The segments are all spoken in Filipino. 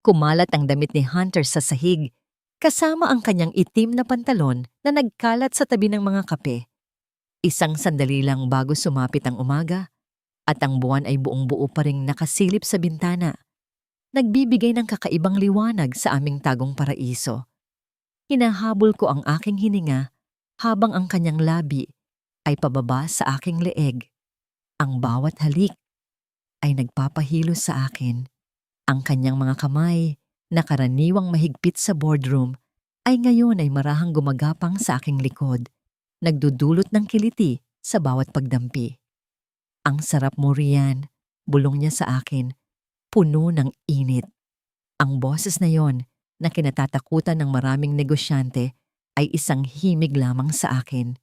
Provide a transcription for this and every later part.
Kumalat ang damit ni Hunter sa sahig, kasama ang kanyang itim na pantalon na nagkalat sa tabi ng mga kape. Isang sandali lang bago sumapit ang umaga at ang buwan ay buong-buo pa ring nakasilip sa bintana. Nagbibigay ng kakaibang liwanag sa aming tagong paraiso. Hinahabol ko ang aking hininga habang ang kanyang labi ay pababa sa aking leeg. Ang bawat halik ay nagpapahilo sa akin. Ang kanyang mga kamay na karaniwang mahigpit sa boardroom ay ngayon ay marahang gumagapang sa aking likod, nagdudulot ng kiliti sa bawat pagdampi. Ang sarap mo riyan, bulong niya sa akin, puno ng init. Ang boses na yon na kinatatakutan ng maraming negosyante ay isang himig lamang sa akin.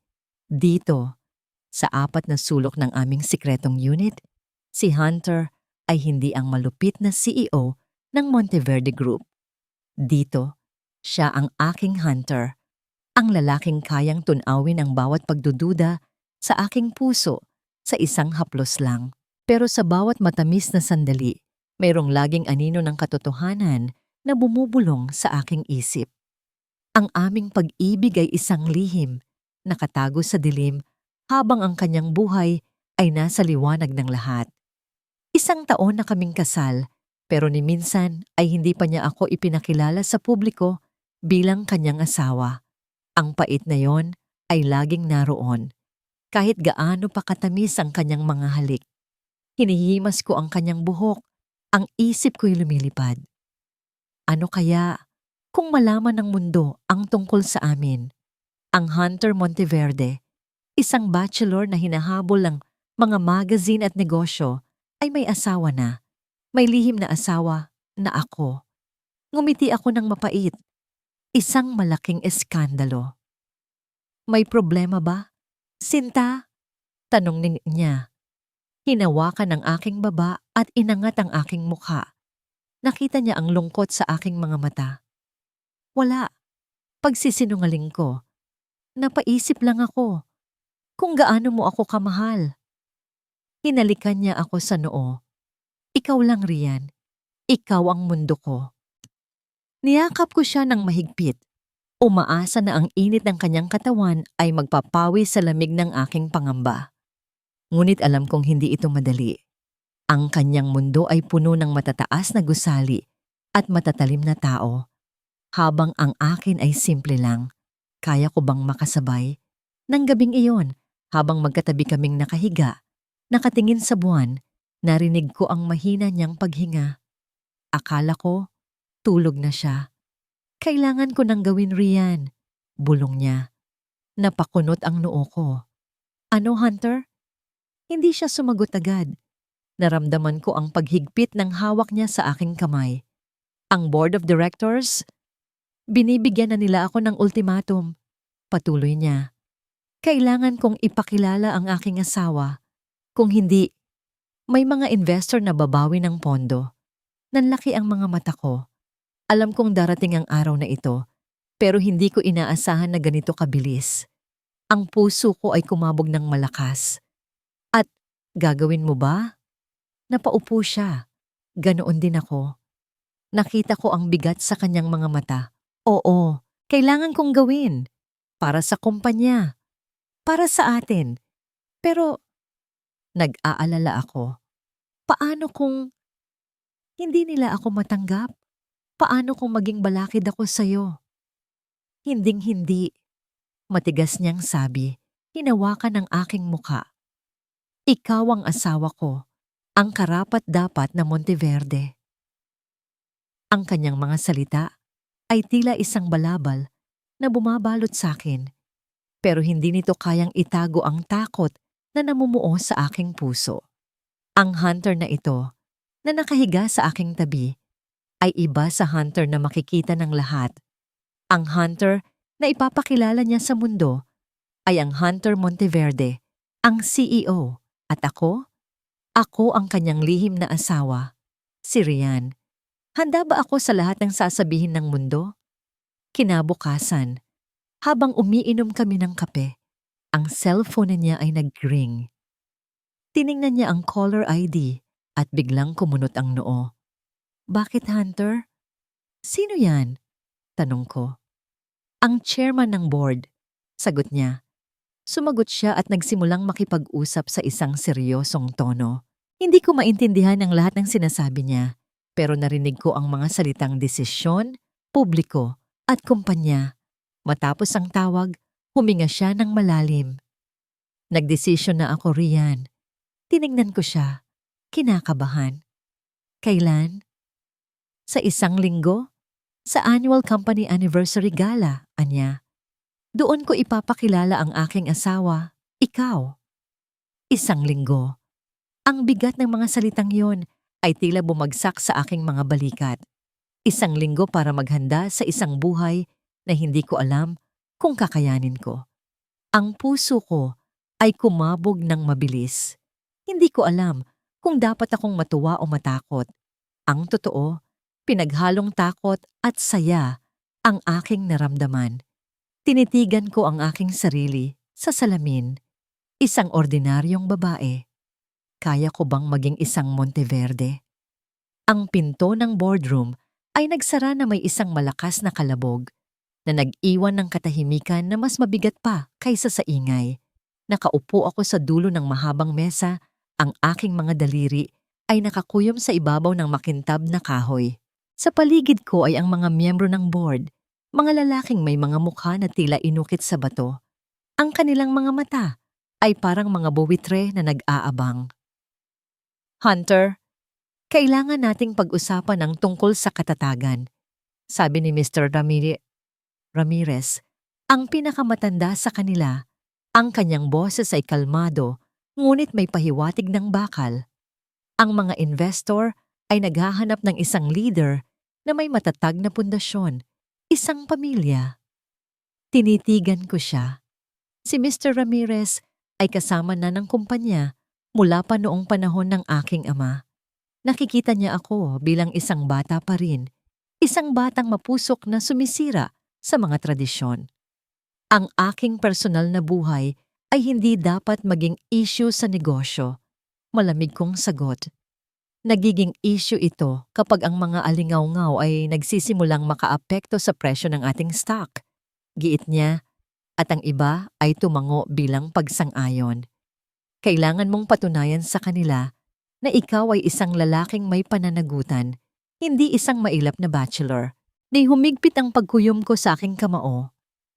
Dito, sa apat na sulok ng aming sikretong unit, si Hunter ay hindi ang malupit na CEO ng Monteverde Group. Dito, siya ang aking Hunter, ang lalaking kayang tunawin ang bawat pagdududa sa aking puso sa isang haplos lang. Pero sa bawat matamis na sandali, mayroong laging anino ng katotohanan na bumubulong sa aking isip. Ang aming pag-ibig ay isang lihim, nakatago sa dilim habang ang kanyang buhay ay nasa liwanag ng lahat. Isang taon na kaming kasal, pero ni minsan ay hindi pa niya ako ipinakilala sa publiko bilang kanyang asawa. Ang pait na yon ay laging naroon, kahit gaano pa katamis ang kanyang mga halik. Hinihimas ko ang kanyang buhok, ang isip ko'y lumilipad. Ano kaya kung malaman ng mundo ang tungkol sa amin? Ang Hunter Monteverde, isang bachelor na hinahabol ng mga magazine at negosyo, ay may asawa na. May lihim na asawa na ako. Ngumiti ako ng mapait. Isang malaking eskandalo. May problema ba, Sinta? Tanong niya. Hinawakan ang aking baba at inangat ang aking mukha. Nakita niya ang lungkot sa aking mga mata. Wala. Pagsisinungaling ko. Napaisip lang ako kung gaano mo ako kamahal. Hinalikan niya ako sa noo. Ikaw lang riyan. Ikaw ang mundo ko. Niyakap ko siya ng mahigpit. Umaasa na ang init ng kanyang katawan ay magpapawi sa lamig ng aking pangamba. Ngunit alam kong hindi ito madali. Ang kanyang mundo ay puno ng matataas na gusali at matatalim na tao. Habang ang akin ay simple lang. Kaya ko bang makasabay? Nang gabing iyon, habang magkatabi kaming nakahiga, nakatingin sa buwan, narinig ko ang mahina niyang paghinga. Akala ko, tulog na siya. Kailangan ko nang gawin riyan, bulong niya. Napakunot ang noo ko. Ano, Hunter? Hindi siya sumagot agad. Naramdaman ko ang paghigpit ng hawak niya sa aking kamay. Ang board of directors? Binibigyan na nila ako ng ultimatum. Patuloy niya. Kailangan kong ipakilala ang aking asawa. Kung hindi, may mga investor na babawi ng pondo. Nanlaki ang mga mata ko. Alam kong darating ang araw na ito, pero hindi ko inaasahan na ganito kabilis. Ang puso ko ay kumabog ng malakas. At gagawin mo ba? Napaupo siya. Ganoon din ako. Nakita ko ang bigat sa kanyang mga mata. Oo, kailangan kong gawin. Para sa kumpanya. Para sa atin. Pero nag-aalala ako. Paano kung hindi nila ako matanggap? Paano kung maging balakid ako sa'yo? Hinding-hindi. Matigas niyang sabi, hinawakan ang aking muka. Ikaw ang asawa ko, ang karapat-dapat na Monteverde. Ang kanyang mga salita ay tila isang balabal na bumabalot sa akin, pero hindi nito kayang itago ang takot na namumuo sa aking puso. Ang Hunter na ito, na nakahiga sa aking tabi, ay iba sa Hunter na makikita ng lahat. Ang Hunter na ipapakilala niya sa mundo ay ang Hunter Monteverde, ang CEO. At ako? Ako ang kanyang lihim na asawa, si Rian. Handa ba ako sa lahat ng sasabihin ng mundo? Kinabukasan, habang umiinom kami ng kape, ang cellphone niya ay nag-ring. Tiningnan niya ang caller ID at biglang kumunot ang noo. Bakit, Hunter? Sino yan? Tanong ko. Ang chairman ng board, sagot niya. Sumagot siya at nagsimulang makipag-usap sa isang seryosong tono. Hindi ko maintindihan ang lahat ng sinasabi niya, pero narinig ko ang mga salitang desisyon, publiko, at kumpanya. Matapos ang tawag, huminga siya ng malalim. Nagdesisyon na ako, Rian. Tiningnan ko siya, kinakabahan. Kailan? Sa isang linggo? Sa annual company anniversary gala, anya. Doon ko ipapakilala ang aking asawa, ikaw. Isang linggo. Ang bigat ng mga salitang yon ay tila bumagsak sa aking mga balikat. Isang linggo para maghanda sa isang buhay na hindi ko alam kung kakayanin ko. Ang puso ko ay kumabog ng mabilis. Hindi ko alam kung dapat akong matuwa o matakot. Ang totoo, pinaghalong takot at saya ang aking naramdaman. Tinitigan ko ang aking sarili sa salamin. Isang ordinaryong babae. Kaya ko bang maging isang Monteverde? Ang pinto ng boardroom ay nagsara na may isang malakas na kalabog na nag-iwan ng katahimikan na mas mabigat pa kaysa sa ingay. Nakaupo ako sa dulo ng mahabang mesa, ang aking mga daliri ay nakakuyom sa ibabaw ng makintab na kahoy. Sa paligid ko ay ang mga miyembro ng board, mga lalaking may mga mukha na tila inukit sa bato. Ang kanilang mga mata ay parang mga buwitre na nag-aabang. Hunter, kailangan nating pag-usapan ang tungkol sa katatagan, sabi ni Mr. Ramirez, ang pinakamatanda sa kanila. Ang kanyang boses ay kalmado, ngunit may pahiwatig ng bakal. Ang mga investor ay naghahanap ng isang leader na may matatag na pundasyon, isang pamilya. Tinitigan ko siya. Si Mr. Ramirez ay kasama na ng kumpanya mula pa noong panahon ng aking ama. Nakikita niya ako bilang isang bata pa rin, isang batang mapusok na sumisira sa mga tradisyon. Ang aking personal na buhay ay hindi dapat maging issue sa negosyo. Malamig kong sagot. Nagiging issue ito kapag ang mga alingaw-ngaw ay nagsisimulang makaapekto sa presyo ng ating stock. Giit niya, at ang iba ay tumango bilang pagsang-ayon. Kailangan mong patunayan sa kanila na ikaw ay isang lalaking may pananagutan, hindi isang mailap na bachelor. Di humigpit ang pagkuyom ko sa aking kamao.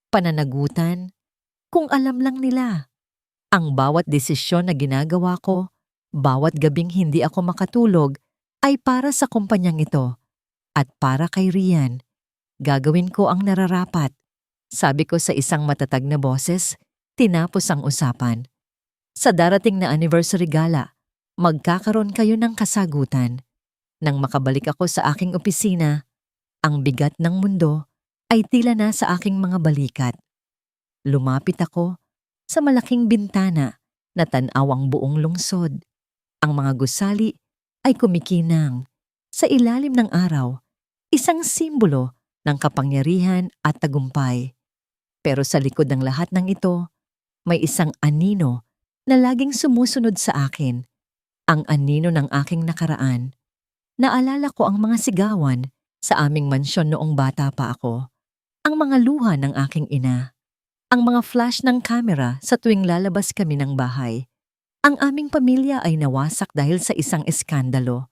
Pananagutan? Kung alam lang nila. Ang bawat desisyon na ginagawa ko, bawat gabing hindi ako makatulog, ay para sa kumpanyang ito. At para kay Rian, gagawin ko ang nararapat. Sabi ko sa isang matatag na boses, tinapos ang usapan. Sa darating na anniversary gala, magkakaroon kayo ng kasagutan. Nang makabalik ako sa aking opisina, ang bigat ng mundo ay tila na sa aking mga balikat. Lumapit ako sa malaking bintana na tanaw ang buong lungsod. Ang mga gusali ay kumikinang. Sa ilalim ng araw, isang simbolo ng kapangyarihan at tagumpay. Pero sa likod ng lahat ng ito, may isang anino na laging sumusunod sa akin. Ang anino ng aking nakaraan. Naalala ko ang mga sigawan sa aming mansyon noong bata pa ako. Ang mga luha ng aking ina. Ang mga flash ng kamera sa tuwing lalabas kami ng bahay. Ang aming pamilya ay nawasak dahil sa isang eskandalo.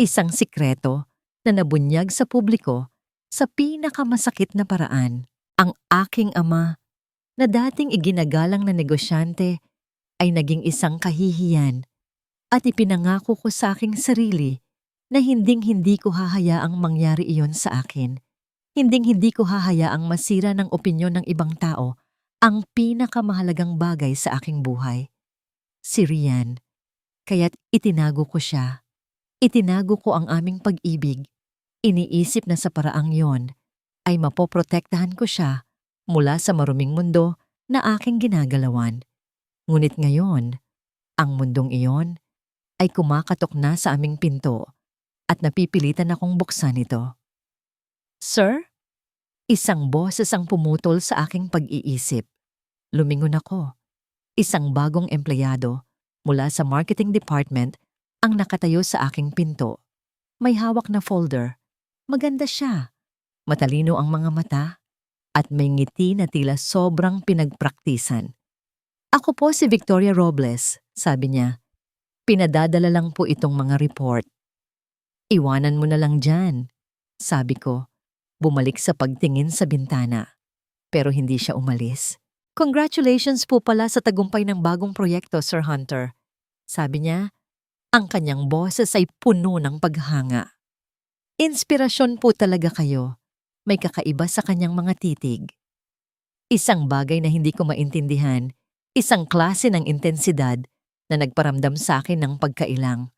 Isang sikreto na nabunyag sa publiko sa pinakamasakit na paraan. Ang aking ama, na dating iginagalang na negosyante, ay naging isang kahihiyan at ipinangako ko sa aking sarili na hinding-hindi ko hahayaang mangyari iyon sa akin. Hinding-hindi ko hahayaang masira ng opinyon ng ibang tao ang pinakamahalagang bagay sa aking buhay. Si Rian. Kaya't itinago ko siya. Itinago ko ang aming pag-ibig. Iniisip na sa paraang yon ay mapoprotektahan ko siya mula sa maruming mundo na aking ginagalawan. Ngunit ngayon, ang mundong iyon ay kumakatok na sa aming pinto at napipilitan akong buksan ito. Sir? Isang boses ang pumutol sa aking pag-iisip. Lumingon ako. Isang bagong empleyado mula sa marketing department ang nakatayo sa aking pinto. May hawak na folder. Maganda siya. Matalino ang mga mata at may ngiti na tila sobrang pinagpraktisan. Ako po si Victoria Robles, sabi niya. Pinadadala lang po itong mga report. Iwanan mo na lang dyan, sabi ko. Bumalik sa pagtingin sa bintana. Pero hindi siya umalis. Congratulations po pala sa tagumpay ng bagong proyekto, Sir Hunter. Sabi niya, ang kanyang boses ay puno ng paghanga. Inspirasyon po talaga kayo. May kakaiba sa kanyang mga titig. Isang bagay na hindi ko maintindihan, isang klase ng intensidad na nagparamdam sa akin ng pagkailang.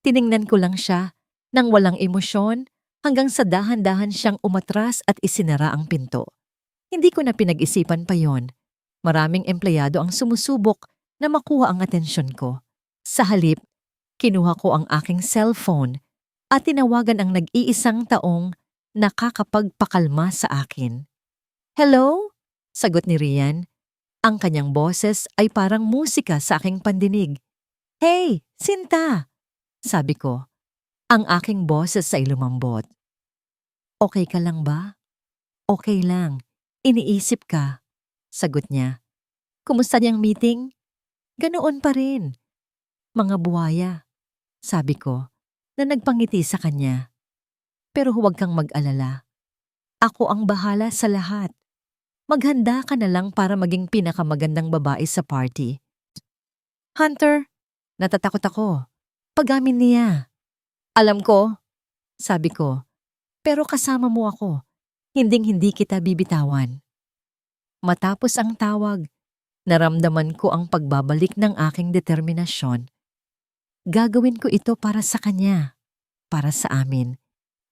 Tiningnan ko lang siya nang walang emosyon hanggang sa dahan-dahan siyang umatras at isinara ang pinto. Hindi ko na pinag-isipan pa yon. Maraming empleyado ang sumusubok na makuha ang atensyon ko. Sa halip, kinuha ko ang aking cellphone at tinawagan ang nag-iisang taong nakakapagpakalma sa akin. Hello? Sagot ni Rian. Ang kanyang boses ay parang musika sa aking pandinig. Hey, Sinta! Sabi ko. Ang aking boses ay lumambot. Okay ka lang ba? Okay lang. Iniisip ka. Sagot niya. Kumusta niyang meeting? Ganoon pa rin. Mga buwaya. Sabi ko, na nagpangiti sa kanya. Pero huwag kang mag-alala. Ako ang bahala sa lahat. Maghanda ka na lang para maging pinakamagandang babae sa party. Hunter, natatakot ako. Pagamin niya. Alam ko, sabi ko, pero kasama mo ako. Hinding-hindi kita bibitawan. Matapos ang tawag, naramdaman ko ang pagbabalik ng aking determinasyon. Gagawin ko ito para sa kanya, para sa amin.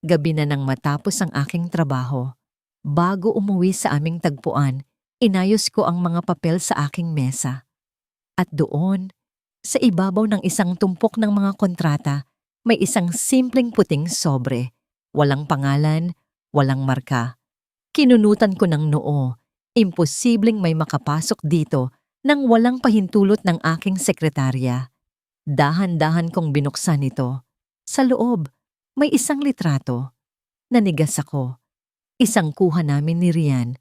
Gabi na nang matapos ang aking trabaho. Bago umuwi sa aming tagpuan, inayos ko ang mga papel sa aking mesa. At doon, sa ibabaw ng isang tumpok ng mga kontrata, may isang simpleng puting sobre. Walang pangalan, walang marka. Kinunutan ko ng noo. Imposibleng may makapasok dito nang walang pahintulot ng aking sekretarya. Dahan-dahan kong binuksan ito. Sa loob, may isang litrato. Nanigas ako. Isang kuha namin ni Rian.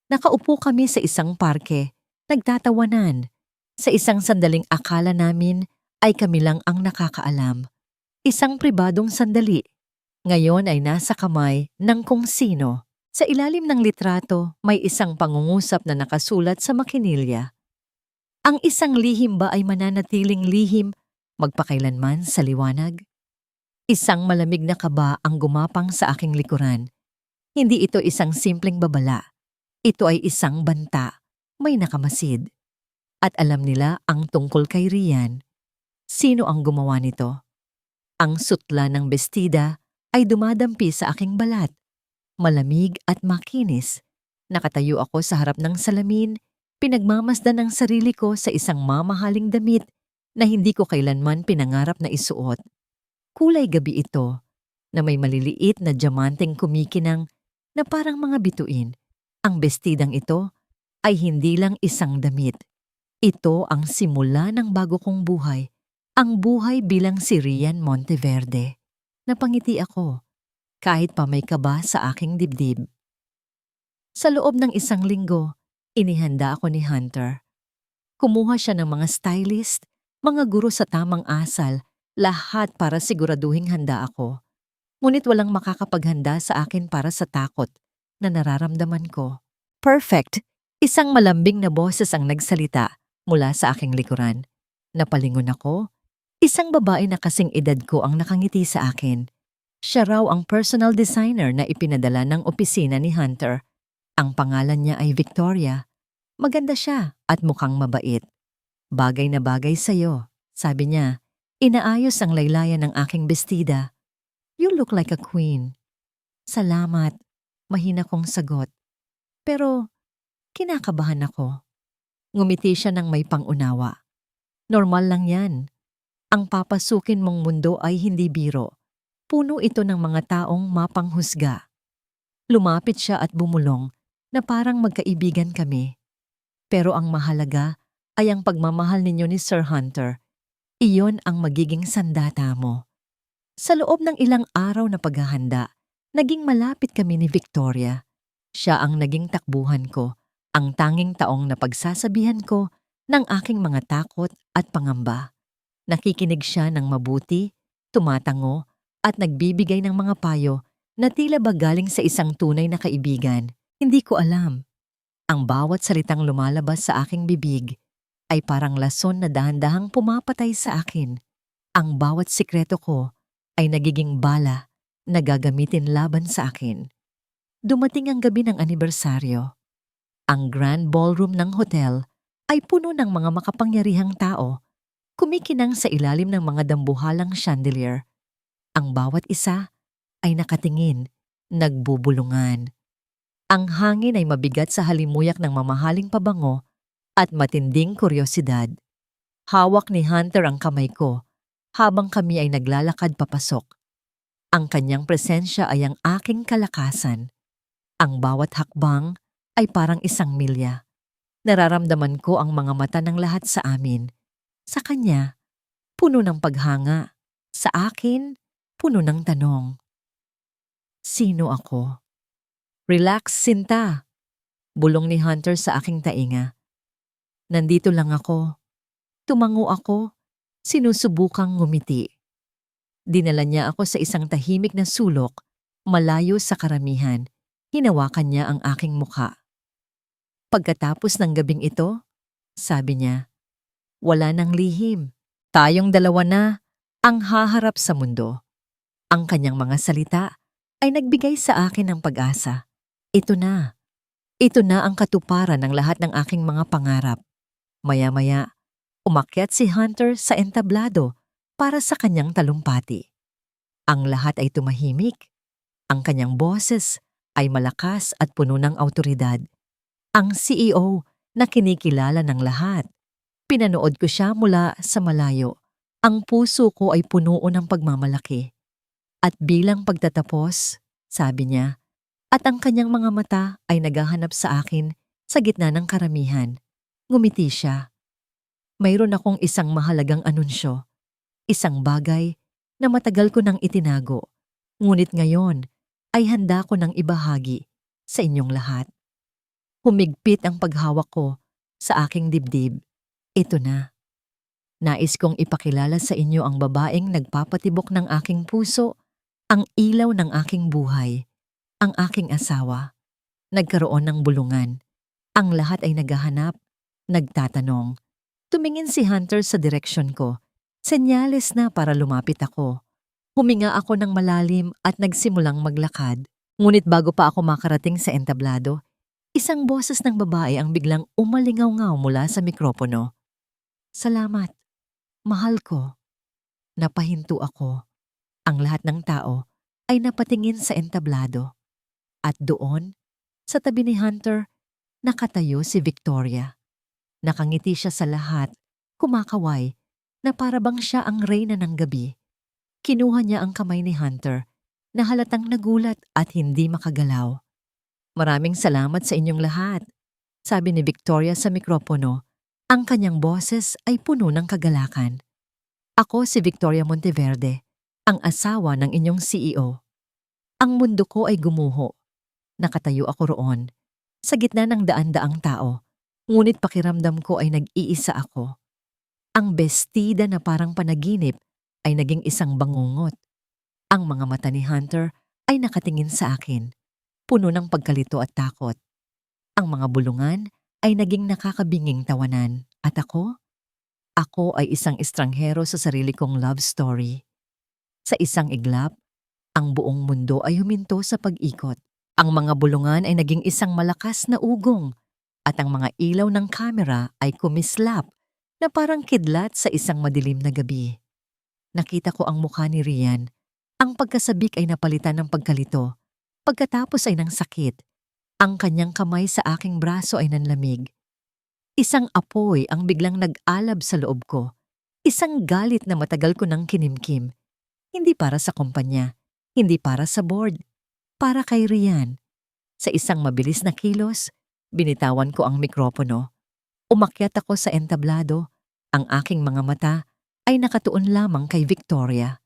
Nakaupo kami sa isang parke, nagtatawanan. Sa isang sandaling akala namin ay kami lang ang nakakaalam. Isang pribadong sandali. Ngayon ay nasa kamay ng kung sino. Sa ilalim ng litrato, may isang pangungusap na nakasulat sa makinilya. Ang isang lihim ba ay mananatiling lihim magpakailanman sa liwanag? Isang malamig na kaba ang gumapang sa aking likuran. Hindi ito isang simpleng babala. Ito ay isang banta, may nakamasid. At alam nila ang tungkol kay Rian. Sino ang gumawa nito? Ang sutla ng bestida ay dumadampi sa aking balat. Malamig at makinis. Nakatayo ako sa harap ng salamin, pinagmamasdan ang sarili ko sa isang mamahaling damit na hindi ko kailanman pinangarap na isuot. Kulay gabi ito, na may maliliit na diamanteng kumikinang na parang mga bituin. Ang bestidang ito ay hindi lang isang damit. Ito ang simula ng bago kong buhay, ang buhay bilang si Rian Monteverde. Napangiti ako, kahit pa may kaba sa aking dibdib. Sa loob ng isang linggo, inihanda ako ni Hunter. Kumuha siya ng mga stylist, mga guro sa tamang asal, lahat para siguraduhing handa ako. Ngunit walang makakapaghanda sa akin para sa takot na nararamdaman ko. Perfect! Isang malambing na boses ang nagsalita mula sa aking likuran. Napalingon ako. Isang babae na kasing edad ko ang nakangiti sa akin. Siya raw ang personal designer na ipinadala ng opisina ni Hunter. Ang pangalan niya ay Victoria. Maganda siya at mukhang mabait. Bagay na bagay sa'yo, sabi niya. Inaayos ang laylayan ng aking bestida. You look like a queen. Salamat, mahina kong sagot. Pero kinakabahan ako. Ngumiti siya ng may pangunawa. Normal lang yan. Ang papasukin mong mundo ay hindi biro. Puno ito ng mga taong mapanghusga. Lumapit siya at bumulong na parang magkaibigan kami. Pero ang mahalaga ay ang pagmamahal ninyo ni Sir Hunter. Iyon ang magiging sandata mo. Sa loob ng ilang araw na paghahanda, Naging malapit kami ni Victoria. Siya ang naging takbuhan ko, ang tanging taong napagsasabihan ko ng aking mga takot at pangamba. Nakikinig siya ng mabuti, tumatango, at nagbibigay ng mga payo na tila ba galing sa isang tunay na kaibigan. Hindi ko alam. Ang bawat salitang lumalabas sa aking bibig ay parang lason na dahan-dahang pumapatay sa akin. Ang bawat sikreto ko ay nagiging bala na gagamitin laban sa akin. Dumating ang gabi ng anibersaryo. Ang grand ballroom ng hotel ay puno ng mga makapangyarihang tao, kumikinang sa ilalim ng mga dambuhalang chandelier. Ang bawat isa ay nakatingin, nagbubulungan. Ang hangin ay mabigat sa halimuyak ng mamahaling pabango at matinding kuryosidad. Hawak ni Hunter ang kamay ko habang kami ay naglalakad papasok. Ang kanyang presensya ay ang aking kalakasan. Ang bawat hakbang ay parang isang milya. Nararamdaman ko ang mga mata ng lahat sa amin. Sa kanya, puno ng paghanga. Sa akin, puno ng tanong. Sino ako? Relax, Sinta. Bulong ni Hunter sa aking tainga. Nandito lang ako. Tumango ako. Sinusubukang ngumiti. Dinala niya ako sa isang tahimik na sulok, malayo sa karamihan. Hinawakan niya ang aking mukha. Pagkatapos ng gabing ito, sabi niya, wala nang lihim. Tayong dalawa na ang haharap sa mundo. Ang kanyang mga salita ay nagbigay sa akin ng pag-asa. Ito na. Ito na ang katuparan ng lahat ng aking mga pangarap. Maya-maya, umakyat si Hunter sa entablado para sa kanyang talumpati. Ang lahat ay tumahimik. Ang kanyang boses ay malakas at puno ng awtoridad. Ang CEO na kinikilala ng lahat. Pinanood ko siya mula sa malayo. Ang puso ko ay puno ng pagmamalaki. At bilang pagtatapos, sabi niya, at ang kanyang mga mata ay naghahanap sa akin sa gitna ng karamihan. Ngumiti siya. Mayroon akong isang mahalagang anunsyo. Isang bagay na matagal ko nang itinago. Ngunit ngayon ay handa ko nang ibahagi sa inyong lahat. Humigpit ang paghawak ko sa aking dibdib. Ito na. Nais kong ipakilala sa inyo ang babaeng nagpapatibok ng aking puso, ang ilaw ng aking buhay, ang aking asawa. Nagkaroon ng bulungan. Ang lahat ay naghahanap, nagtatanong. Tumingin si Hunter sa direksyon ko. Senyales na para lumapit ako. Huminga ako ng malalim at nagsimulang maglakad. Ngunit bago pa ako makarating sa entablado, isang boses ng babae ang biglang umalingaw-ngaw mula sa mikropono. Salamat. Mahal ko. Napahinto ako. Ang lahat ng tao ay napatingin sa entablado. At doon, sa tabi ni Hunter, nakatayo si Victoria. Nakangiti siya sa lahat, kumakaway, na parabang siya ang reyna ng gabi. Kinuha niya ang kamay ni Hunter na halatang nagulat at hindi makagalaw. Maraming salamat sa inyong lahat, sabi ni Victoria sa mikropono. Ang kanyang boses ay puno ng kagalakan. Ako si Victoria Monteverde, ang asawa ng inyong CEO. Ang mundo ko ay gumuho. Nakatayo ako roon, sa gitna ng daan-daang tao, ngunit pakiramdam ko ay nag-iisa ako. Ang bestida na parang panaginip ay naging isang bangungot. Ang mga mata ni Hunter ay nakatingin sa akin, puno ng pagkalito at takot. Ang mga bulungan ay naging nakakabinging tawanan. At ako? Ako ay isang estranghero sa sarili kong love story. Sa isang iglap, ang buong mundo ay huminto sa pag-ikot. Ang mga bulungan ay naging isang malakas na ugong at ang mga ilaw ng kamera ay kumislap na parang kidlat sa isang madilim na gabi. Nakita ko ang mukha ni Rian. Ang pagkasabik ay napalitan ng pagkalito. Pagkatapos ay ng sakit. Ang kanyang kamay sa aking braso ay nanlamig. Isang apoy ang biglang nag-alab sa loob ko. Isang galit na matagal ko nang kinimkim. Hindi para sa kumpanya, hindi para sa board, para kay Rian. Sa isang mabilis na kilos, binitawan ko ang mikropono. Umakyat ako sa entablado. Ang aking mga mata ay nakatuon lamang kay Victoria.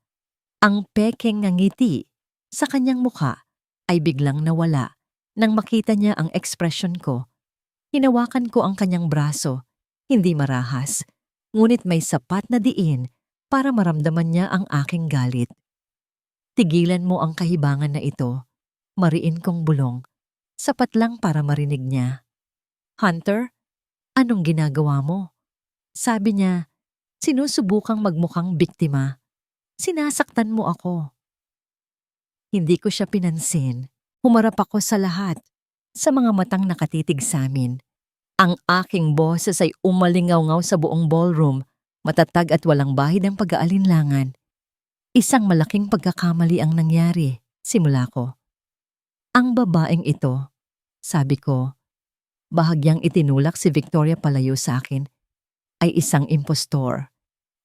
Ang pekeng ngiti sa kanyang mukha ay biglang nawala nang makita niya ang ekspresyon ko. Hinawakan ko ang kanyang braso, hindi marahas, ngunit may sapat na diin para maramdaman niya ang aking galit. Tigilan mo ang kahibangan na ito, mariin kong bulong, sapat lang para marinig niya. Hunter, anong ginagawa mo? Sabi niya, sinusubukang magmukhang biktima. Sinasaktan mo ako. Hindi ko siya pinansin. Humarap ako sa lahat, sa mga matang nakatitig sa amin. Ang aking boses ay umalingaw-ngaw sa buong ballroom, matatag at walang bahid ang pag-aalinlangan. Isang malaking pagkakamali ang nangyari, simula ko. Ang babaeng ito, sabi ko, bahagyang itinulak si Victoria palayo sa akin, ay isang impostor.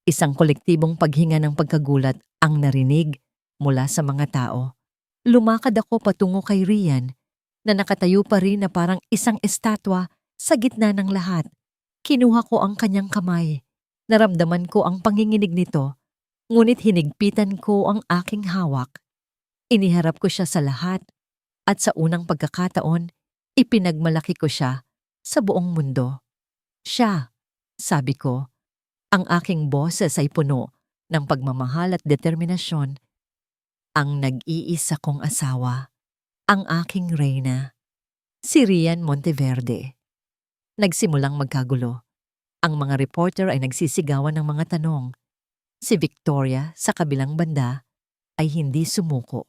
Isang kolektibong paghinga ng pagkagulat ang narinig mula sa mga tao. Lumakad ako patungo kay Rian na nakatayo pa rin na parang isang estatwa sa gitna ng lahat. Kinuha ko ang kanyang kamay. Naramdaman ko ang panginginig nito, ngunit hinigpitan ko ang aking hawak. Iniharap ko siya sa lahat at sa unang pagkakataon, ipinagmalaki ko siya sa buong mundo. Siya, sabi ko, ang aking boses ay puno ng pagmamahal at determinasyon. Ang nag-iisa kong asawa, ang aking reyna, si Rian Monteverde. Nagsimulang magkagulo. Ang mga reporter ay nagsisigawan ng mga tanong. Si Victoria sa kabilang banda ay hindi sumuko.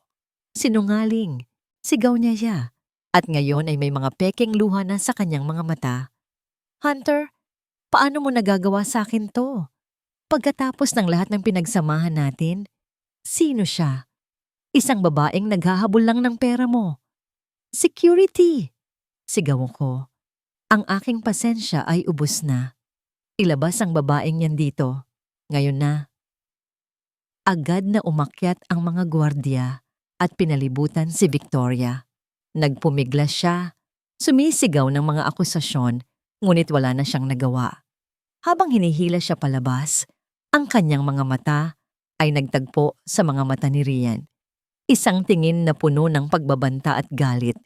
Sinungaling, sigaw niya siya. At ngayon ay may mga pekeng luha na sa kanyang mga mata. Hunter, paano mo nagagawa sa akin to? Pagkatapos ng lahat ng pinagsamahan natin, sino siya? Isang babaeng naghahabol lang ng pera mo. Security! Sigaw ko. Ang aking pasensya ay ubos na. Ilabas ang babaeng yan dito. Ngayon na. Agad na umakyat ang mga gwardiya at pinalibutan si Victoria. Nagpumiglas siya, sumisigaw ng mga akusasyon, ngunit wala na siyang nagawa. Habang hinihila siya palabas, ang kanyang mga mata ay nagtagpo sa mga mata ni Rian. Isang tingin na puno ng pagbabanta at galit.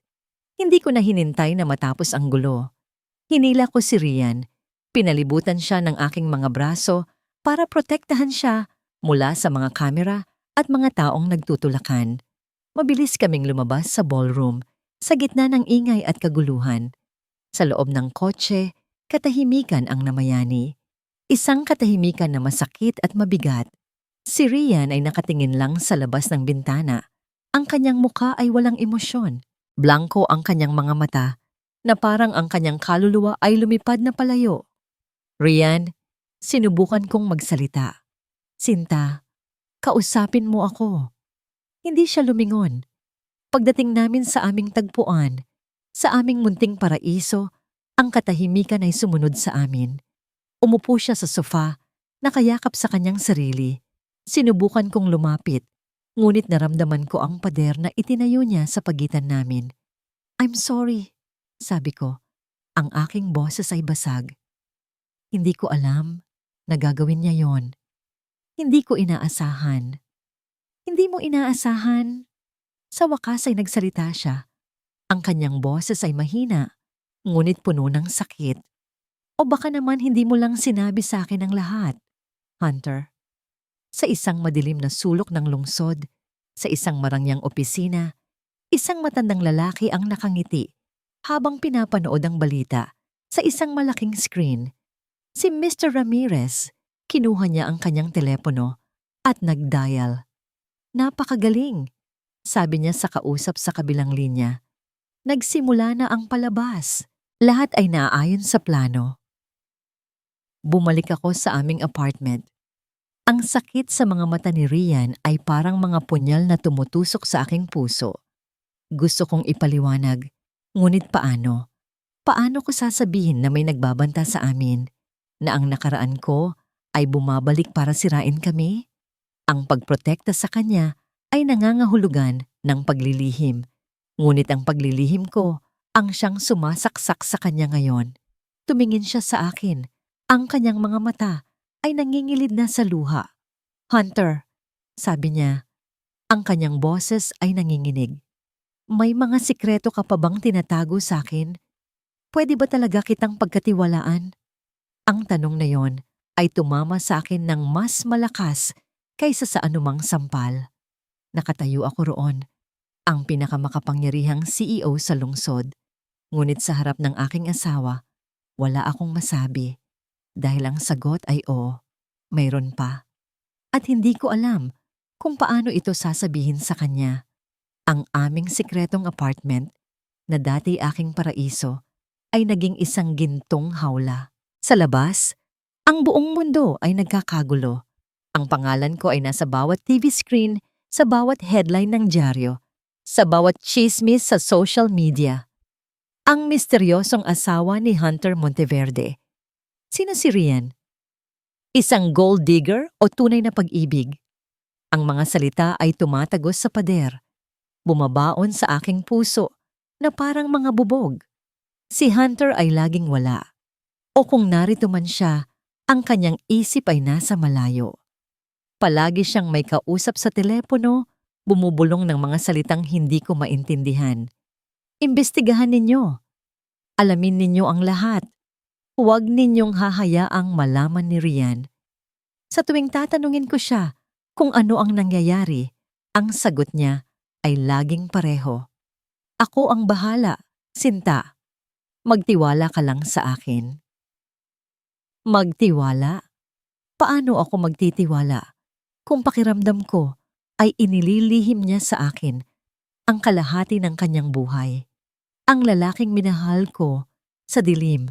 Hindi ko na hinintay na matapos ang gulo. Hinila ko si Rian. Pinalibutan siya ng aking mga braso para protektahan siya mula sa mga kamera at mga taong nagtutulakan. Mabilis kaming lumabas sa ballroom sa gitna ng ingay at kaguluhan. Sa loob ng kotse, katahimikan ang namayani. Isang katahimikan na masakit at mabigat. Si Rian ay nakatingin lang sa labas ng bintana. Ang kanyang mukha ay walang emosyon. Blanko ang kanyang mga mata, na parang ang kanyang kaluluwa ay lumipad na palayo. Rian, sinubukan kong magsalita. Sinta, kausapin mo ako. Hindi siya lumingon. Pagdating namin sa aming tagpuan, sa aming munting paraiso, ang katahimikan ay sumunod sa amin. Umupo siya sa sofa, nakayakap sa kanyang sarili. Sinubukan kong lumapit, ngunit naramdaman ko ang pader na itinayo niya sa pagitan namin. I'm sorry, sabi ko. Ang aking boses ay basag. Hindi ko alam na gagawin niya yon. Hindi ko inaasahan. Hindi mo inaasahan? Sa wakas ay nagsalita siya. Ang kanyang boses ay mahina, ngunit puno ng sakit. O baka naman hindi mo lang sinabi sa akin ang lahat, Hunter. Sa isang madilim na sulok ng lungsod, sa isang marangyang opisina, isang matandang lalaki ang nakangiti habang pinapanood ang balita sa isang malaking screen. Si Mr. Ramirez, kinuha niya ang kanyang telepono at nag-dial. Napakagaling, sabi niya sa kausap sa kabilang linya. Nagsimula na ang palabas. Lahat ay naaayon sa plano. Bumalik ako sa aming apartment. Ang sakit sa mga mata ni Rian ay parang mga punyal na tumutusok sa aking puso. Gusto kong ipaliwanag, ngunit paano? Paano ko sasabihin na may nagbabanta sa amin, na ang nakaraan ko ay bumabalik para sirain kami? Ang pagprotekta sa kanya ay nangangahulugan ng paglilihim. Ngunit ang paglilihim ko ang siyang sumasaksak sa kanya ngayon. Tumingin siya sa akin. Ang kanyang mga mata ay nangingilid na sa luha. Hunter, sabi niya, ang kanyang boses ay nanginginig. May mga sikreto ka pa bang tinatago sa akin? Pwede ba talaga kitang pagkatiwalaan? Ang tanong na yon ay tumama sa akin ng mas malakas kaysa sa anumang sampal. Nakatayo ako roon, ang pinakamakapangyarihang CEO sa lungsod. Ngunit sa harap ng aking asawa, wala akong masabi dahil ang sagot ay oo, mayroon pa. At hindi ko alam kung paano ito sasabihin sa kanya. Ang aming sikretong apartment na dati aking paraiso ay naging isang gintong hawla. Sa labas, ang buong mundo ay nagkakagulo. Ang pangalan ko ay nasa bawat TV screen, sa bawat headline ng dyaryo, sa bawat chismis sa social media. Ang misteryosong asawa ni Hunter Monteverde. Sino si Rian? Isang gold digger o tunay na pag-ibig? Ang mga salita ay tumatagos sa pader, bumabaon sa aking puso na parang mga bubog. Si Hunter ay laging wala. O kung narito man siya, ang kanyang isip ay nasa malayo. Palagi siyang may kausap sa telepono, bumubulong ng mga salitang hindi ko maintindihan. Imbestigahan ninyo. Alamin ninyo ang lahat. Huwag ninyong hahayaang malaman ni Rian. Sa tuwing tatanungin ko siya kung ano ang nangyayari, ang sagot niya ay laging pareho. Ako ang bahala, Sinta. Magtiwala ka lang sa akin. Magtiwala? Paano ako magtitiwala kung pakiramdam ko ay inililihim niya sa akin ang kalahati ng kanyang buhay? Ang lalaking minahal ko sa dilim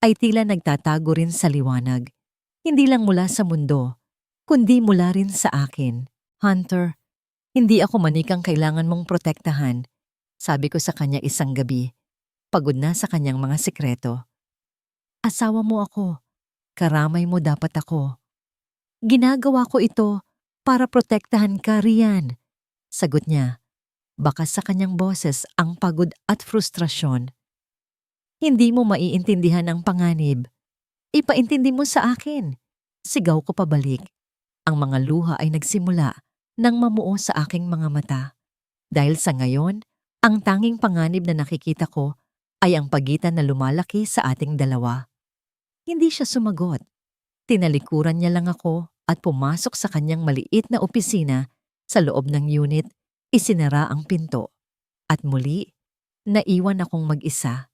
ay tila nagtatago rin sa liwanag, hindi lang mula sa mundo, kundi mula rin sa akin. Hunter, hindi ako manikang kailangan mong protektahan, sabi ko sa kanya isang gabi, pagod na sa kanyang mga sikreto. Asawa mo ako, karamay mo dapat ako. Ginagawa ko ito para protektahan ka, Rian. Sagot niya, bakas sa kanyang boses ang pagod at frustrasyon. Hindi mo maiintindihan ang panganib. Ipaintindi mo sa akin. Sigaw ko pabalik. Ang mga luha ay nagsimula nang mamuo sa aking mga mata. Dahil sa ngayon, ang tanging panganib na nakikita ko ay ang pagitan na lumalaki sa ating dalawa. Hindi siya sumagot. Tinalikuran niya lang ako at pumasok sa kanyang maliit na opisina. Sa loob ng unit, isinara ang pinto. At muli, naiwan akong mag-isa.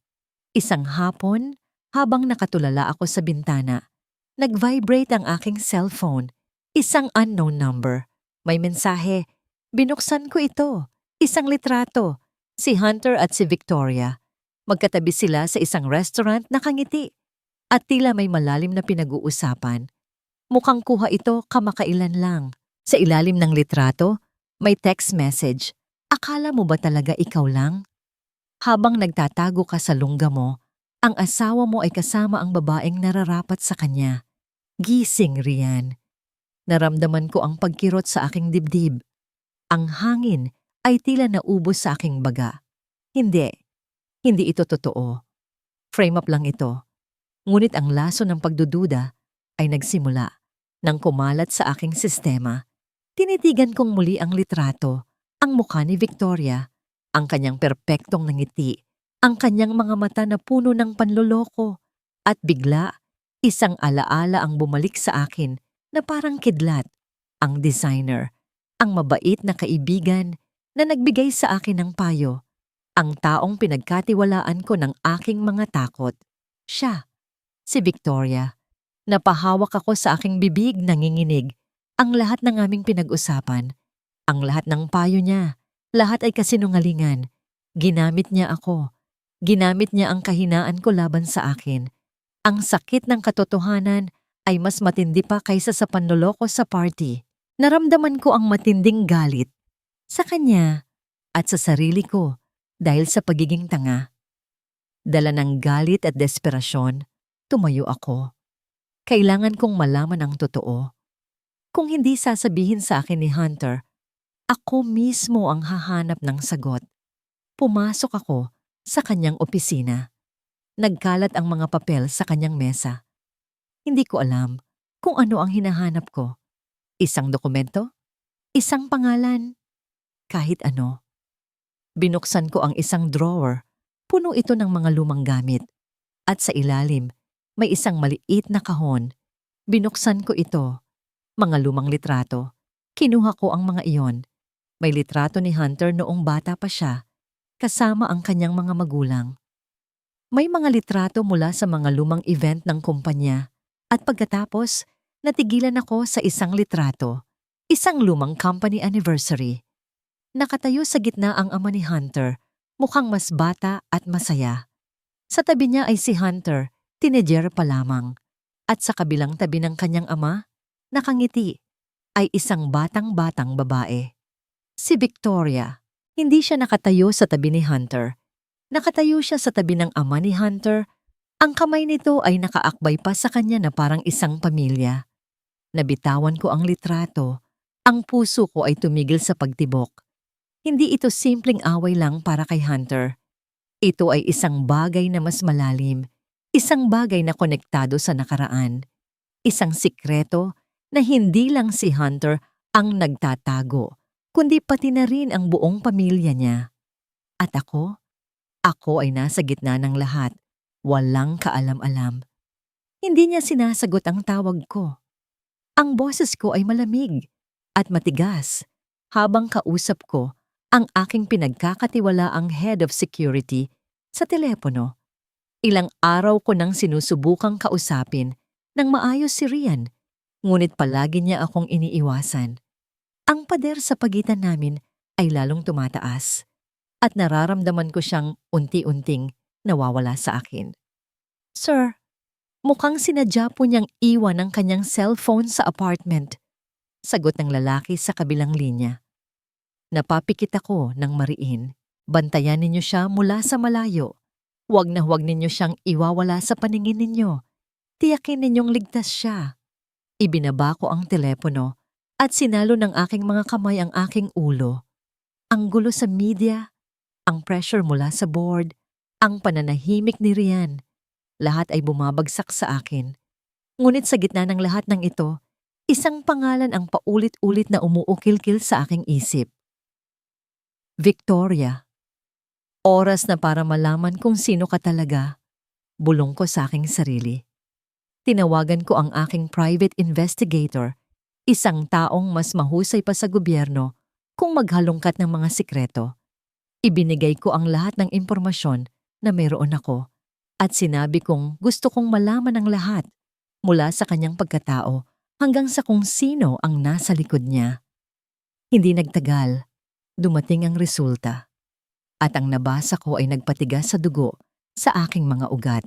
Isang hapon, habang nakatulala ako sa bintana, nag-vibrate ang aking cellphone. Isang unknown number. May mensahe. Binuksan ko ito. Isang litrato. Si Hunter at si Victoria. Magkatabi sila sa isang restaurant nakangiti. At tila may malalim na pinag-uusapan. Mukhang kuha ito kamakailan lang. Sa ilalim ng litrato, may text message. Akala mo ba talaga ikaw lang? Habang nagtatago ka sa lungga mo, ang asawa mo ay kasama ang babaeng nararapat sa kanya. Gising, Rian. Naramdaman ko ang pagkirot sa aking dibdib. Ang hangin ay tila naubos sa aking baga. Hindi ito totoo. Frame up lang ito. Ngunit ang laso ng pagdududa ay nagsimula nang kumalat sa aking sistema. Tinitigan kong muli ang litrato, ang mukha ni Victoria, ang kanyang perpektong ngiti, ang kanyang mga mata na puno ng panloloko, at bigla, isang alaala ang bumalik sa akin na parang kidlat. Ang designer, ang mabait na kaibigan na nagbigay sa akin ng payo, ang taong pinagkatiwalaan ko ng aking mga takot. Siya, si Victoria. Napahawak ako sa aking bibig, nanginginig. Ang lahat ng aming pinag-usapan, ang lahat ng payo niya, lahat ay kasinungalingan. Ginamit niya ako. Ginamit niya ang kahinaan ko laban sa akin. Ang sakit ng katotohanan ay mas matindi pa kaysa sa panloloko sa party. Naramdaman ko ang matinding galit sa kanya at sa sarili ko dahil sa pagiging tanga. Dala ng galit at desperasyon, tumayo ako. Kailangan kong malaman ang totoo. Kung hindi sasabihin sa akin ni Hunter, ako mismo ang hahanap ng sagot. Pumasok ako sa kanyang opisina. Nagkalat ang mga papel sa kanyang mesa. Hindi ko alam kung ano ang hinahanap ko. Isang dokumento? Isang pangalan? Kahit ano. Binuksan ko ang isang drawer. Puno ito ng mga lumang gamit. At sa ilalim, may isang maliit na kahon. Binuksan ko ito. Mga lumang litrato. Kinuha ko ang mga iyon. May litrato ni Hunter noong bata pa siya, kasama ang kanyang mga magulang. May mga litrato mula sa mga lumang event ng kumpanya. At pagkatapos, natigilan ako sa isang litrato. Isang lumang company anniversary. Nakatayo sa gitna ang ama ni Hunter, mukhang mas bata at masaya. Sa tabi niya ay si Hunter, teenager pa lamang. At sa kabilang tabi ng kanyang ama, nakangiti, ay isang batang-batang babae. Si Victoria. Hindi siya nakatayo sa tabi ni Hunter. Nakatayo siya sa tabi ng ama ni Hunter. Ang kamay nito ay nakaakbay pa sa kanya na parang isang pamilya. Nabitawan ko ang litrato. Ang puso ko ay tumigil sa pagtibok. Hindi ito simpleng away lang para kay Hunter. Ito ay isang bagay na mas malalim. Isang bagay na konektado sa nakaraan. Isang sikreto na hindi lang si Hunter ang nagtatago, kundi pati na rin ang buong pamilya niya. At ako ay nasa gitna ng lahat, walang kaalam-alam. Hindi niya sinasagot ang tawag ko. Ang boses ko ay malamig at matigas habang kausap ko ang aking pinagkakatiwalaang head of security sa telepono. Ilang araw ko nang sinusubukang kausapin nang maayos si Rian, ngunit palagi niya akong iniiwasan. Ang pader sa pagitan namin ay lalong tumataas at nararamdaman ko siyang unti-unting nawawala sa akin. Sir, mukhang sinadya po niyang iwan ang kanyang cellphone sa apartment. Sagot ng lalaki sa kabilang linya. Napapikit ako ng mariin. Bantayan ninyo siya mula sa malayo. Huwag na huwag ninyo siyang iwawala sa paningin ninyo. Tiyakin ninyong ligtas siya. Ibinaba ko ang telepono at sinalo ng aking mga kamay ang aking ulo. Ang gulo sa media, ang pressure mula sa board, ang pananahimik ni Rian. Lahat ay bumabagsak sa akin. Ngunit sa gitna ng lahat ng ito, isang pangalan ang paulit-ulit na umuukil-kil sa aking isip. Victoria. Oras na para malaman kung sino ka talaga. Bulong ko sa aking sarili. Tinawagan ko ang aking private investigator, isang taong mas mahusay pa sa gobyerno kung maghalongkat ng mga sikreto. Ibinigay ko ang lahat ng impormasyon na mayroon ako at sinabi kong gusto kong malaman ang lahat mula sa kanyang pagkatao hanggang sa kung sino ang nasa likod niya. Hindi nagtagal, dumating ang resulta. At ang nabasa ko ay nagpatigas sa dugo sa aking mga ugat.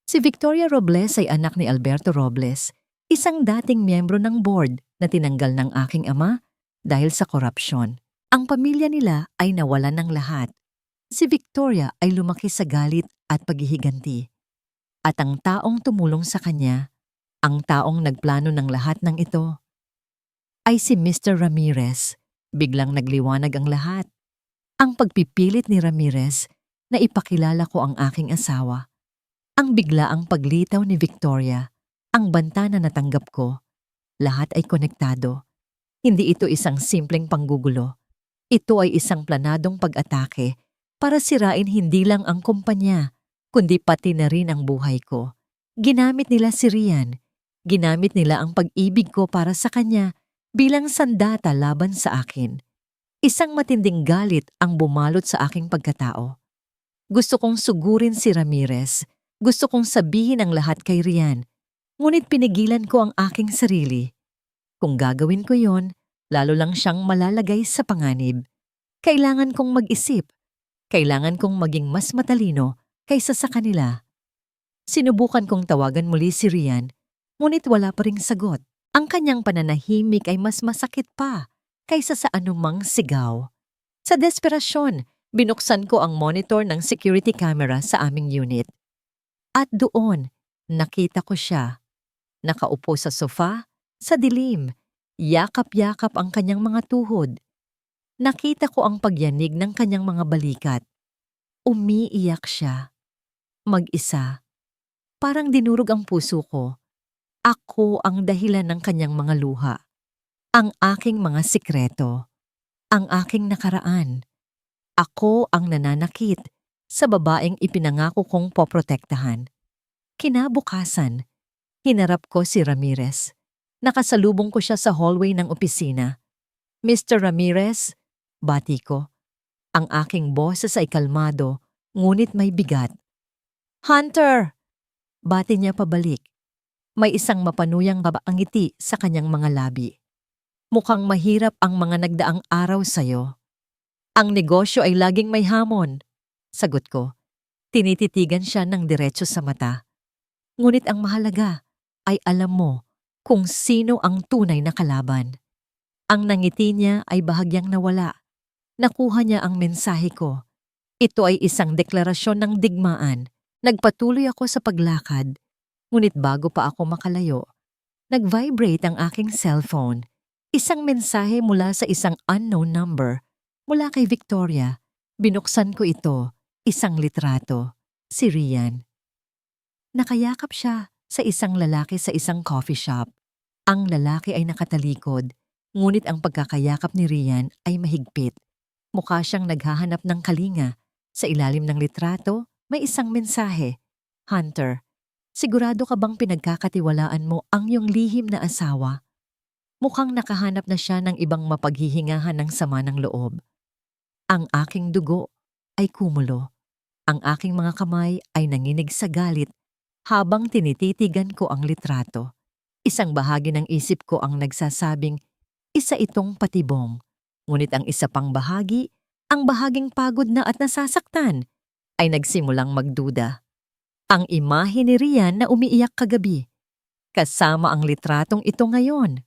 Si Victoria Robles ay anak ni Alberto Robles, isang dating miyembro ng board na tinanggal ng aking ama dahil sa korupsyon. Ang pamilya nila ay nawalan ng lahat. Si Victoria ay lumaki sa galit at paghihiganti. At ang taong tumulong sa kanya, ang taong nagplano ng lahat ng ito, ay si Mr. Ramirez. Biglang nagliwanag ang lahat. Ang pagpipilit ni Ramirez na ipakilala ko ang aking asawa. Ang biglaang paglitaw ni Victoria, ang banta na natanggap ko. Lahat ay konektado. Hindi ito isang simpleng panggugulo. Ito ay isang planadong pag-atake para sirain hindi lang ang kumpanya, kundi pati na rin ang buhay ko. Ginamit nila si Rian. Ginamit nila ang pag-ibig ko para sa kanya bilang sandata laban sa akin. Isang matinding galit ang bumalot sa aking pagkatao. Gusto kong sugurin si Ramirez. Gusto kong sabihin ang lahat kay Rian. Ngunit pinigilan ko ang aking sarili. Kung gagawin ko yon, lalo lang siyang malalagay sa panganib. Kailangan kong mag-isip. Kailangan kong maging mas matalino kaysa sa kanila. Sinubukan kong tawagan muli si Rian, ngunit wala pa ring sagot. Ang kanyang pananahimik ay mas masakit pa kaysa sa anumang sigaw. Sa desperasyon, binuksan ko ang monitor ng security camera sa aming unit. At doon, nakita ko siya. Nakaupo sa sofa, sa dilim, yakap-yakap ang kanyang mga tuhod. Nakita ko ang pagyanig ng kanyang mga balikat. Umiiyak siya. Mag-isa. Parang dinurog ang puso ko. Ako ang dahilan ng kanyang mga luha. Ang aking mga sikreto. Ang aking nakaraan. Ako ang nananakit sa babaeng ipinangako kong poprotektahan. Kinabukasan, hinarap ko si Ramirez. Nakasalubong ko siya sa hallway ng opisina. Mr. Ramirez, bati ko. Ang aking boses ay kalmado, ngunit may bigat. Hunter! Bati niya pabalik. May isang mapanuyang ngiti sa kanyang mga labi. Mukhang mahirap ang mga nagdaang araw sa'yo. Ang negosyo ay laging may hamon. Sagot ko. Tinititigan siya ng diretso sa mata. Ngunit ang mahalaga ay alam mo kung sino ang tunay na kalaban. Ang nangiti niya ay bahagyang nawala. Nakuha niya ang mensahe ko. Ito ay isang deklarasyon ng digmaan. Nagpatuloy ako sa paglakad. Ngunit bago pa ako makalayo, nag-vibrate ang aking cellphone. Isang mensahe mula sa isang unknown number. Mula kay Victoria. Binuksan ko ito. Isang litrato. Si Rian. Nakayakap siya sa isang lalaki sa isang coffee shop. Ang lalaki ay nakatalikod, ngunit ang pagkakayakap ni Rian ay mahigpit. Mukha siyang naghahanap ng kalinga. Sa ilalim ng litrato, may isang mensahe. Hunter, sigurado ka bang pinagkakatiwalaan mo ang iyong lihim na asawa? Mukhang nakahanap na siya ng ibang mapaghihingahan ng sama ng loob. Ang aking dugo ay kumulo. Ang aking mga kamay ay nanginig sa galit habang tinititigan ko ang litrato. Isang bahagi ng isip ko ang nagsasabing, isa itong patibong. Ngunit ang isa pang bahagi, ang bahaging pagod na at nasasaktan, ay nagsimulang magduda. Ang imahe ni Rian na umiiyak kagabi, kasama ang litratong ito ngayon.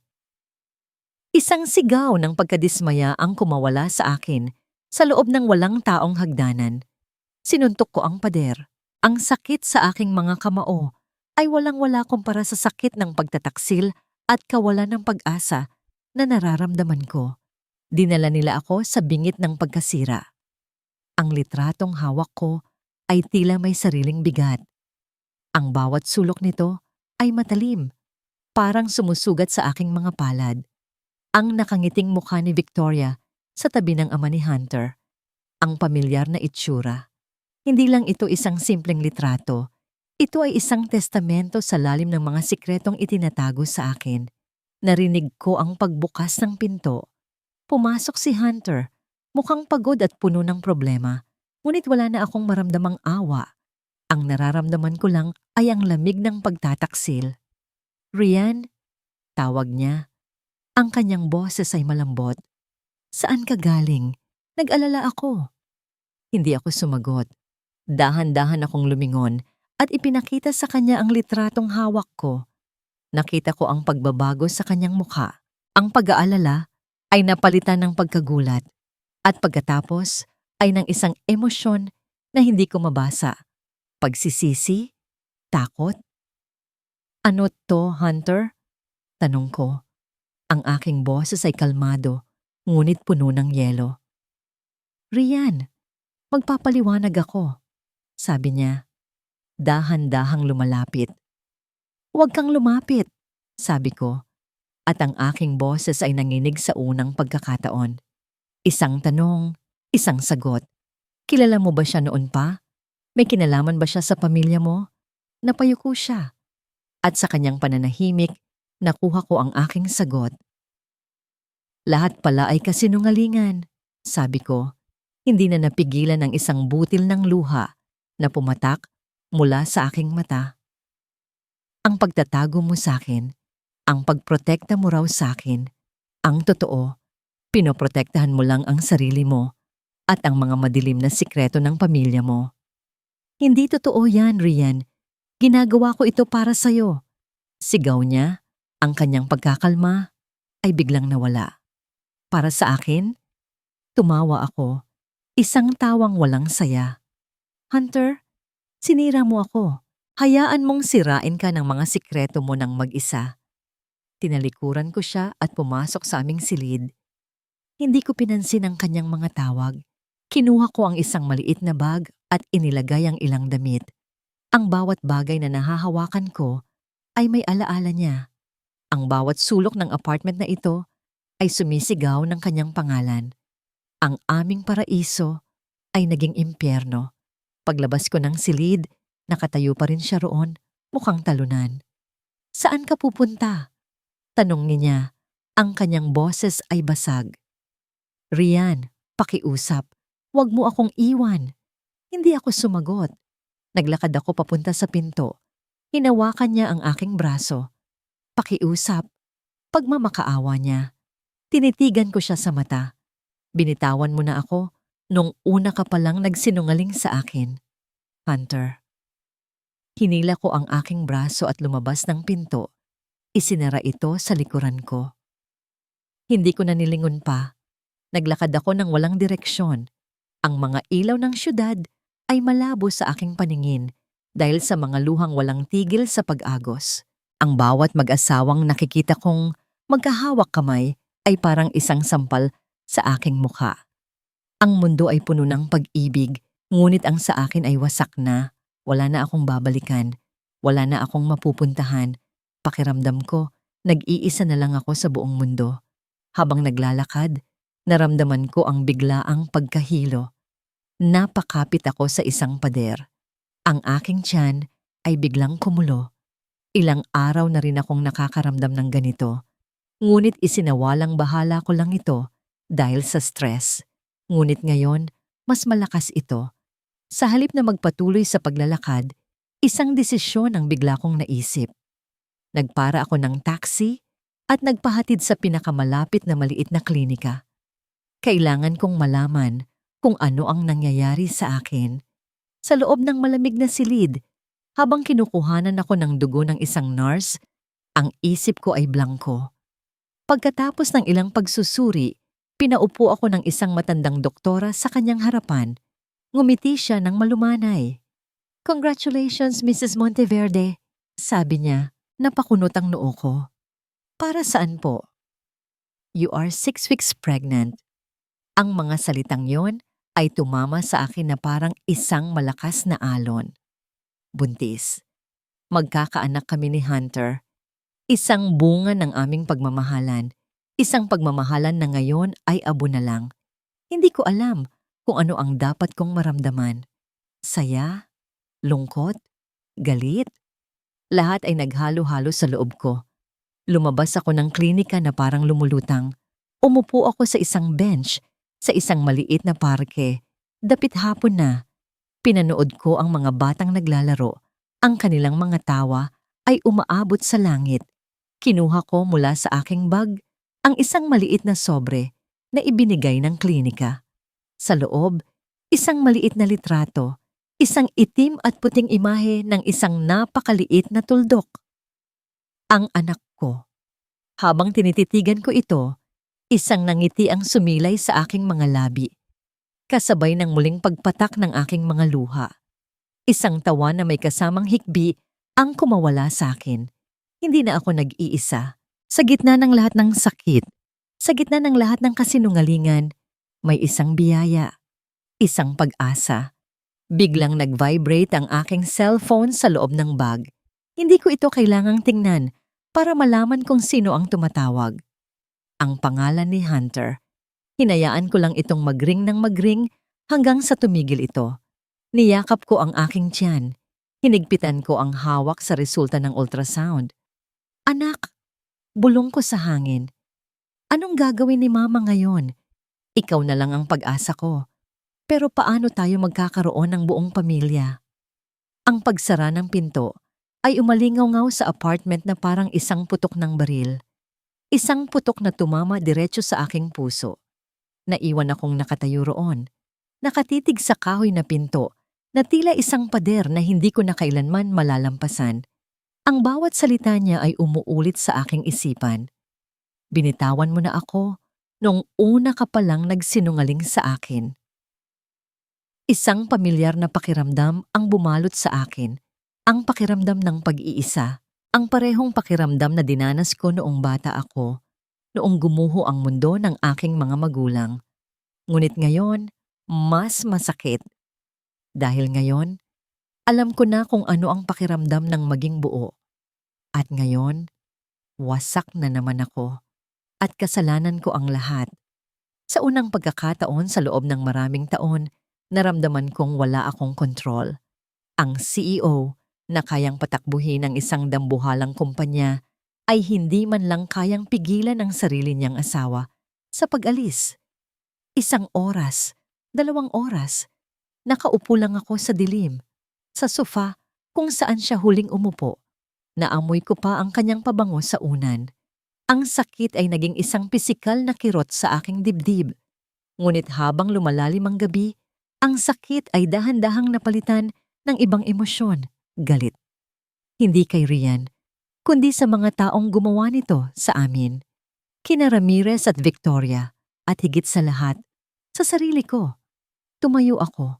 Isang sigaw ng pagkadismaya ang kumawala sa akin sa loob ng walang taong hagdanan. Sinuntok ko ang pader. Ang sakit sa aking mga kamao ay walang-wala kumpara sa sakit ng pagtataksil at kawalan ng pag-asa na nararamdaman ko. Dinala nila ako sa bingit ng pagkasira. Ang litratong hawak ko ay tila may sariling bigat. Ang bawat sulok nito ay matalim, parang sumusugat sa aking mga palad. Ang nakangiting mukha ni Victoria sa tabi ng ama ni Hunter. Ang pamilyar na itsura. Hindi lang ito isang simpleng litrato. Ito ay isang testamento sa lalim ng mga sikretong itinatago sa akin. Narinig ko ang pagbukas ng pinto. Pumasok si Hunter. Mukhang pagod at puno ng problema. Ngunit wala na akong maramdamang awa. Ang nararamdaman ko lang ay ang lamig ng pagtataksil. Rian, tawag niya. Ang kanyang boses ay malambot. Saan ka galing? Nag-alala ako. Hindi ako sumagot. Dahan-dahan akong lumingon at ipinakita sa kanya ang litratong hawak ko. Nakita ko ang pagbabago sa kanyang mukha. Ang pag-aalala ay napalitan ng pagkagulat at pagkatapos ay ng isang emosyon na hindi ko mabasa. Pagsisisi? Takot? Ano to, Hunter? Tanong ko. Ang aking boses ay kalmado, ngunit puno ng yelo. Rian, magpapaliwanag ako, sabi niya. Dahan-dahang lumalapit. Huwag kang lumapit, sabi ko. At ang aking boses ay nanginig sa unang pagkakataon. Isang tanong, isang sagot. Kilala mo ba siya noon pa? May kinalaman ba siya sa pamilya mo? Napayuko siya. At sa kanyang pananahimik, nakuha ko ang aking sagot. Lahat pala ay kasinungalingan, sabi ko. Hindi na napigilan ng isang butil ng luha na pumatak mula sa aking mata. Ang pagtatago mo sa akin, ang pagprotekta mo raw sa akin, ang totoo, pinoprotektahan mo lang ang sarili mo at ang mga madilim na sikreto ng pamilya mo. Hindi totoo yan, Rian. Ginagawa ko ito para sa'yo. Sigaw niya, ang kanyang pagkakalma ay biglang nawala. Para sa akin, tumawa ako, isang tawang walang saya. Hunter, sinira mo ako. Hayaan mong sirain ka ng mga sikreto mo ng mag-isa. Tinalikuran ko siya at pumasok sa aming silid. Hindi ko pinansin ang kanyang mga tawag. Kinuha ko ang isang maliit na bag at inilagay ang ilang damit. Ang bawat bagay na nahahawakan ko ay may alaala niya. Ang bawat sulok ng apartment na ito ay sumisigaw ng kanyang pangalan. Ang aming paraiso, ay naging impyerno. Paglabas ko ng silid, nakatayo pa rin siya roon, mukhang talunan. Saan ka pupunta? Tanong niya. Ang kanyang boses ay basag. Rian, pakiusap. Huwag mo akong iwan. Hindi ako sumagot. Naglakad ako papunta sa pinto. Hinawakan niya ang aking braso. Pakiusap. Pagmamakaawa niya. Tinitigan ko siya sa mata. Binitawan mo na ako nung una ka palang nagsinungaling sa akin. Hunter. Hinila ko ang aking braso at lumabas ng pinto. Isinara ito sa likuran ko. Hindi ko na nilingon pa. Naglakad ako ng walang direksyon. Ang mga ilaw ng syudad ay malabo sa aking paningin dahil sa mga luhang walang tigil sa pag-agos. Ang bawat mag-asawang nakikita kong magkahawak kamay ay parang isang sampal sa aking mukha. Ang mundo ay puno ng pag-ibig, ngunit ang sa akin ay wasak na. Wala na akong babalikan. Wala na akong mapupuntahan. Pakiramdam ko, nag-iisa na lang ako sa buong mundo. Habang naglalakad, naramdaman ko ang biglaang pagkahilo. Napakapit ako sa isang pader. Ang aking tiyan ay biglang kumulo. Ilang araw na rin akong nakakaramdam ng ganito. Ngunit isinawalang bahala ko lang ito dahil sa stress. Ngunit ngayon, mas malakas ito. Sa halip na magpatuloy sa paglalakad, isang desisyon ang bigla kong naisip. Nagpara ako ng taxi at nagpahatid sa pinakamalapit na maliit na klinika. Kailangan kong malaman kung ano ang nangyayari sa akin. Sa loob ng malamig na silid, habang kinukuhanan ako ng dugo ng isang nurse, ang isip ko ay blangko. Pagkatapos ng ilang pagsusuri, pinaupo ako ng isang matandang doktora sa kanyang harapan. Ngumiti siya ng malumanay. "Congratulations, Mrs. Monteverde," sabi niya, napakunot ang noo ko. "Para saan po?" "You are 6 weeks pregnant." Ang mga salitang yon ay tumama sa akin na parang isang malakas na alon. Buntis. Magkakaanak kami ni Hunter. Isang bunga ng aming pagmamahalan. Isang pagmamahalan na ngayon ay abo na lang. Hindi ko alam kung ano ang dapat kong maramdaman. Saya? Lungkot? Galit? Lahat ay naghalo-halo sa loob ko. Lumabas ako ng klinika na parang lumulutang. Umupo ako sa isang bench, sa isang maliit na parke. Dapit hapon na. Pinanood ko ang mga batang naglalaro. Ang kanilang mga tawa ay umaabot sa langit. Kinuha ko mula sa aking bag ang isang maliit na sobre na ibinigay ng klinika. Sa loob, isang maliit na litrato, isang itim at puting imahe ng isang napakaliit na tuldok. Ang anak ko. Habang tinititigan ko ito, isang nangiti ang sumilay sa aking mga labi. Kasabay ng muling pagpatak ng aking mga luha. Isang tawa na may kasamang hikbi ang kumawala sa akin. Hindi na ako nag-iisa. Sa gitna ng lahat ng sakit, sa gitna ng lahat ng kasinungalingan, may isang biyaya, isang pag-asa. Biglang nag-vibrate ang aking cellphone sa loob ng bag. Hindi ko ito kailangang tingnan para malaman kung sino ang tumatawag. Ang pangalan ni Hunter. Hinayaan ko lang itong magring ng magring hanggang sa tumigil ito. Niyakap ko ang aking tiyan. Hinigpitan ko ang hawak sa resulta ng ultrasound. "Anak," bulong ko sa hangin. "Anong gagawin ni Mama ngayon? Ikaw na lang ang pag-asa ko. Pero paano tayo magkakaroon ng buong pamilya?" Ang pagsara ng pinto ay umalingaw-ngaw sa apartment na parang isang putok ng baril. Isang putok na tumama diretso sa aking puso. Naiwan akong nakatayo roon. Nakatitig sa kahoy na pinto na tila isang pader na hindi ko na kailanman malalampasan. Ang bawat salita niya ay umuulit sa aking isipan. "Binitawan mo na ako nung una ka palang nagsinungaling sa akin." Isang pamilyar na pakiramdam ang bumalot sa akin. Ang pakiramdam ng pag-iisa. Ang parehong pakiramdam na dinanas ko noong bata ako, noong gumuho ang mundo ng aking mga magulang. Ngunit ngayon, mas masakit. Dahil ngayon, alam ko na kung ano ang pakiramdam ng maging buo. At ngayon, wasak na naman ako. At kasalanan ko ang lahat. Sa unang pagkakataon sa loob ng maraming taon, Naramdaman kong wala akong kontrol. Ang CEO na kayang patakbuhin ng isang dambuhalang kumpanya ay hindi man lang kayang pigilan ang sarili niyang asawa sa pag-alis. 1 oras, 2 oras, nakaupo lang ako sa dilim, sa sofa kung saan siya huling umupo. Naamoy ko pa ang kanyang pabango sa unan. Ang sakit ay naging isang pisikal na kirot sa aking dibdib. Ngunit habang lumalalim ang gabi, ang sakit ay dahan-dahang napalitan ng ibang emosyon, galit. Hindi kay Rian, kundi sa mga taong gumawa nito sa amin. Kina Ramirez at Victoria, at higit sa lahat, sa sarili ko. Tumayo ako.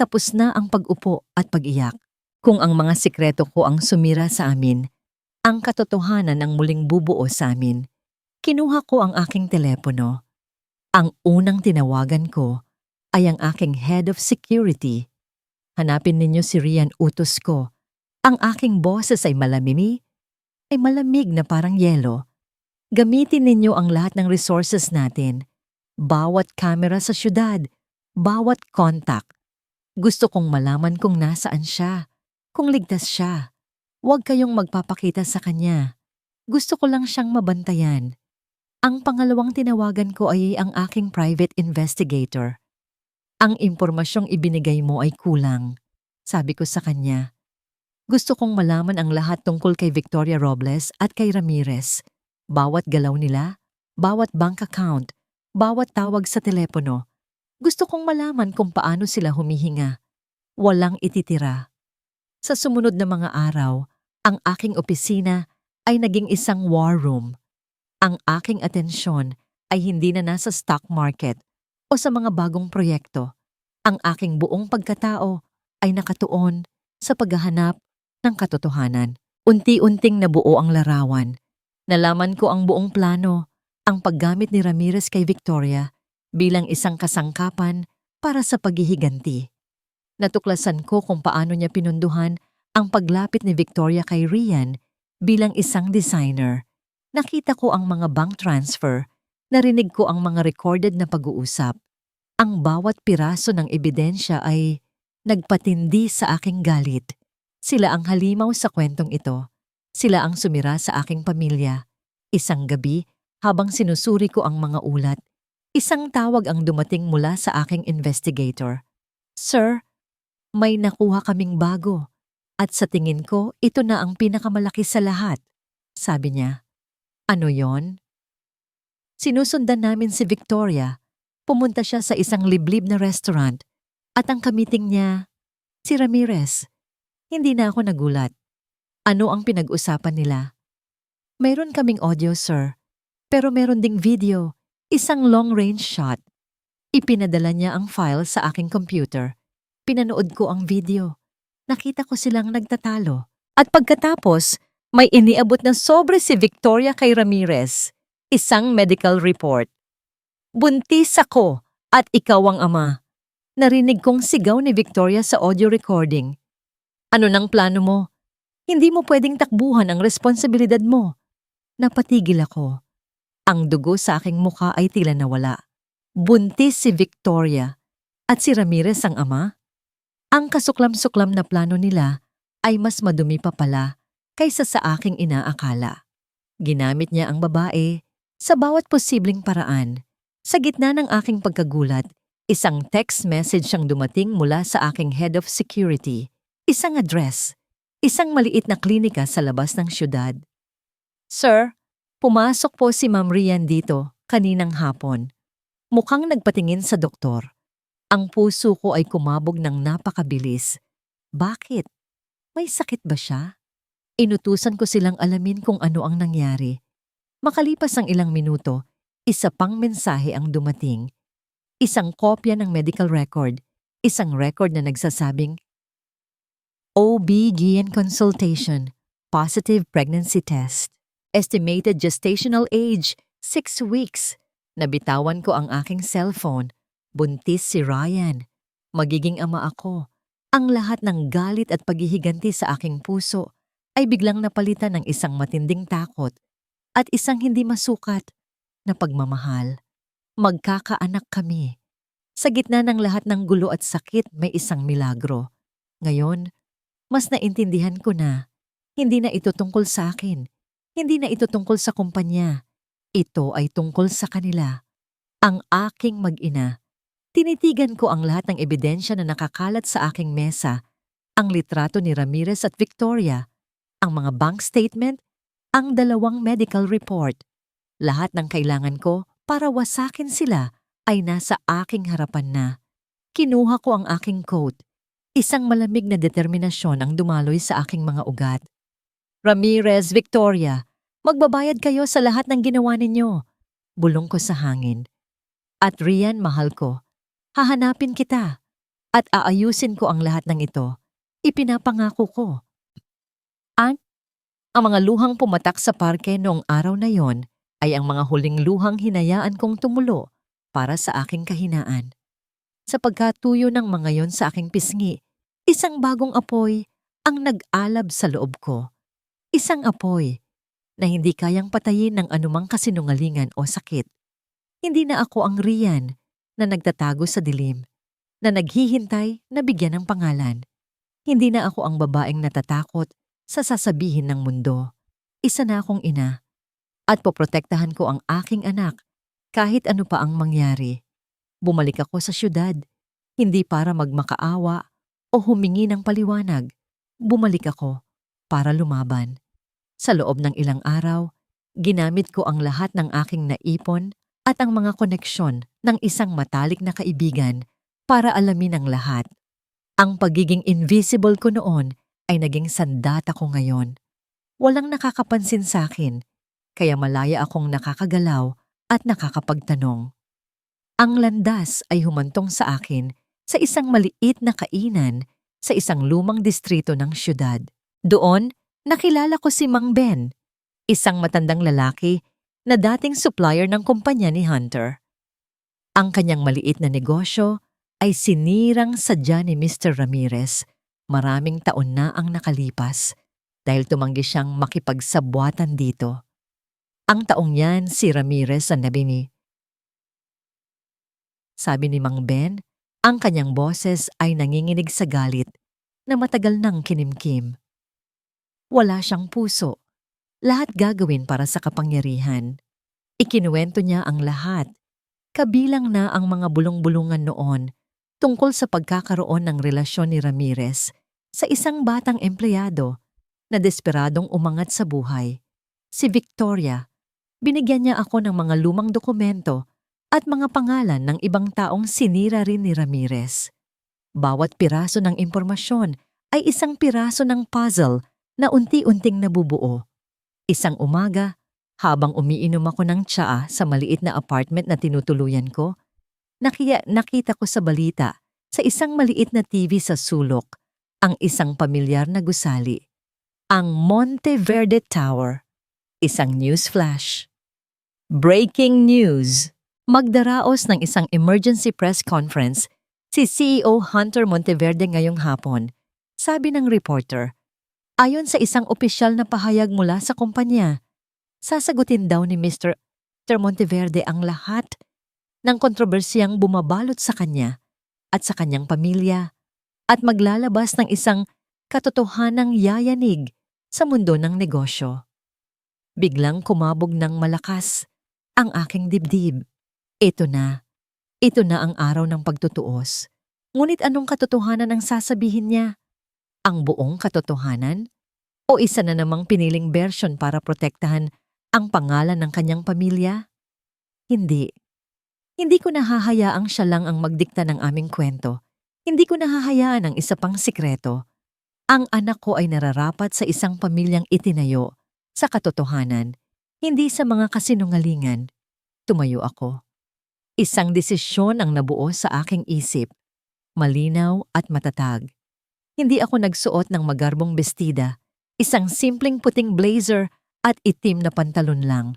Tapos na ang pag-upo at pag-iyak. Kung ang mga sikreto ko ang sumira sa amin, ang katotohanan ang muling bubuo sa amin. Kinuha ko ang aking telepono. Ang unang tinawagan ko ay ang aking head of security. Hanapin ninyo si Rian, utos ko. Ang aking boses ay malamig na parang yelo. Gamitin ninyo ang lahat ng resources natin. Bawat kamera sa syudad, bawat contact. Gusto kong malaman kung nasaan siya, kung ligtas siya. Huwag kayong magpapakita sa kanya. Gusto ko lang siyang mabantayan. Ang pangalawang tinawagan ko ay ang aking private investigator. Ang impormasyong ibinigay mo ay kulang. Sabi ko sa kanya. Gusto kong malaman ang lahat tungkol kay Victoria Robles at kay Ramirez. Bawat galaw nila, bawat bank account, bawat tawag sa telepono. Gusto kong malaman kung paano sila humihinga. Walang ititira. Sa sumunod na mga araw, ang aking opisina ay naging isang war room. Ang aking atensyon ay hindi na nasa stock market o sa mga bagong proyekto. Ang aking buong pagkatao ay nakatuon sa paghahanap ng katotohanan. Unti-unting nabuo ang larawan. Nalaman ko ang buong plano, ang paggamit ni Ramirez kay Victoria bilang isang kasangkapan para sa paghihiganti. Natuklasan ko kung paano niya pinunduhan ang paglapit ni Victoria kay Rian bilang isang designer. Nakita ko ang mga bank transfer, narinig ko ang mga recorded na pag-uusap. Ang bawat piraso ng ebidensya ay nagpatindi sa aking galit. Sila ang halimaw sa kwentong ito. Sila ang sumira sa aking pamilya. Isang gabi, habang sinusuri ko ang mga ulat, isang tawag ang dumating mula sa aking investigator. Sir, may nakuha kaming bago. At sa tingin ko, ito na ang pinakamalaki sa lahat. Sabi niya. Ano yon? Sinusundan namin si Victoria. Pumunta siya sa isang liblib na restaurant. At ang kamiting niya, si Ramirez. Hindi na ako nagulat. Ano ang pinag-usapan nila? Mayroon kaming audio, sir. Pero meron ding video. Isang long-range shot. Ipinadala niya ang file sa aking computer. Pinanood ko ang video. Nakita ko silang nagtatalo. At pagkatapos, may iniabot na sobre si Victoria kay Ramirez. Isang medical report. Buntis ako at ikaw ang ama. Narinig kong sigaw ni Victoria sa audio recording. Ano nang plano mo? Hindi mo pwedeng takbuhan ang responsibilidad mo. Napatigil ako. Ang dugo sa aking mukha ay tila nawala. Buntis si Victoria at si Ramirez ang ama? Ang kasuklam-suklam na plano nila ay mas madumi pa pala kaysa sa aking inaakala. Ginamit niya ang babae sa bawat posibleng paraan. Sa gitna ng aking pagkagulat, isang text message ang dumating mula sa aking head of security. Isang address, isang maliit na klinika sa labas ng syudad. Sir, pumasok po si Ma'am Rian dito kaninang hapon. Mukhang nagpatingin sa doktor. Ang puso ko ay kumabog ng napakabilis. Bakit? May sakit ba siya? Inutusan ko silang alamin kung ano ang nangyari. Makalipas ang ilang minuto, isa pang mensahe ang dumating. Isang kopya ng medical record, isang record na nagsasabing, OB-GYN consultation, positive pregnancy test. Estimated gestational age, 6 weeks. Nabitawan ko ang aking cellphone. Buntis si Ryan. Magiging ama ako. Ang lahat ng galit at paghihiganti sa aking puso ay biglang napalitan ng isang matinding takot at isang hindi masukat na pagmamahal. Magkakaanak kami. Sa gitna ng lahat ng gulo at sakit, may isang milagro. Ngayon, mas naintindihan ko na, hindi na ito tungkol sa akin. Hindi na ito tungkol sa kumpanya. Ito ay tungkol sa kanila. Ang aking mag-ina. Tinitigan ko ang lahat ng ebidensya na nakakalat sa aking mesa. Ang litrato ni Ramirez at Victoria, ang mga bank statement, ang 2 medical report. Lahat ng kailangan ko para wasakin sila ay nasa aking harapan na. Kinuha ko ang aking coat. Isang malamig na determinasyon ang dumaloy sa aking mga ugat. Ramirez, Victoria, magbabayad kayo sa lahat ng ginawa ninyo. Bulong ko sa hangin. At Rian, mahal ko, hahanapin kita at aayusin ko ang lahat ng ito. Ipinapangako ko. Ang mga luhang pumatak sa parke noong araw na yon ay ang mga huling luhang hinayaan kong tumulo para sa aking kahinaan. Sa pagkatuyo ng mga yon sa aking pisngi, isang bagong apoy ang nag-alab sa loob ko. Isang apoy na hindi kayang patayin ng anumang kasinungalingan o sakit. Hindi na ako ang Rian na nagtatago sa dilim, na naghihintay na bigyan ng pangalan. Hindi na ako ang babaeng natatakot sa sasabihin ng mundo. Isa na akong ina at poprotektahan ko ang aking anak kahit ano pa ang mangyari. Bumalik ako sa syudad, hindi para magmakaawa o humingi ng paliwanag. Bumalik ako para lumaban. Sa loob ng ilang araw, ginamit ko ang lahat ng aking naipon at ang mga koneksyon ng isang matalik na kaibigan para alamin ang lahat. Ang pagiging invisible ko noon ay naging sandata ko ngayon. Walang nakakapansin sa akin, kaya malaya akong nakakagalaw at nakakapagtanong. Ang landas ay humantong sa akin sa isang maliit na kainan sa isang lumang distrito ng syudad. Doon, nakilala ko si Mang Ben, isang matandang lalaki na dating supplier ng kumpanya ni Hunter. Ang kanyang maliit na negosyo ay sinirang sadya ni Mr. Ramirez. Maraming taon na ang nakalipas dahil tumanggi siyang makipagsabwatan dito. Ang taong yan si Ramirez ang nabini. Sabi ni Mang Ben, ang kanyang boses ay nanginginig sa galit na matagal nang kinimkim. Wala siyang puso. Lahat gagawin para sa kapangyarihan. Ikinuwento niya ang lahat, kabilang na ang mga bulong-bulungan noon tungkol sa pagkakaroon ng relasyon ni Ramirez sa isang batang empleyado na desperadong umangat sa buhay. Si Victoria, binigyan niya ako ng mga lumang dokumento at mga pangalan ng ibang taong sinira rin ni Ramirez. Bawat piraso ng impormasyon ay isang piraso ng puzzle na unti-unting nabubuo. Isang umaga, habang umiinom ako ng tsaa sa maliit na apartment na tinutuluyan ko, nakita ko sa balita sa isang maliit na TV sa sulok ang isang pamilyar na gusali, ang Monteverde Tower, isang news flash. Breaking news! Magdaraos ng isang emergency press conference si CEO Hunter Monteverde ngayong hapon, sabi ng reporter. Ayon sa isang opisyal na pahayag mula sa kumpanya, sasagutin daw ni Mr. Monteverde ang lahat ng kontrobersiyang bumabalot sa kanya at sa kanyang pamilya at maglalabas ng isang katotohanang yayanig sa mundo ng negosyo. Biglang kumabog ng malakas ang aking dibdib. Ito na ang araw ng pagtutuos. Ngunit anong katotohanan ang sasabihin niya? Ang buong katotohanan? O isa na namang piniling version para protektahan ang pangalan ng kanyang pamilya? Hindi. Hindi ko nahahayaang siya lang ang magdikta ng aming kwento. Hindi ko nahahayaan ang isa pang sikreto. Ang anak ko ay nararapat sa isang pamilyang itinayo sa katotohanan, hindi sa mga kasinungalingan. Tumayo ako. Isang desisyon ang nabuo sa aking isip, malinaw at matatag. Hindi ako nagsuot ng magarbong bestida, isang simpleng puting blazer at itim na pantalon lang.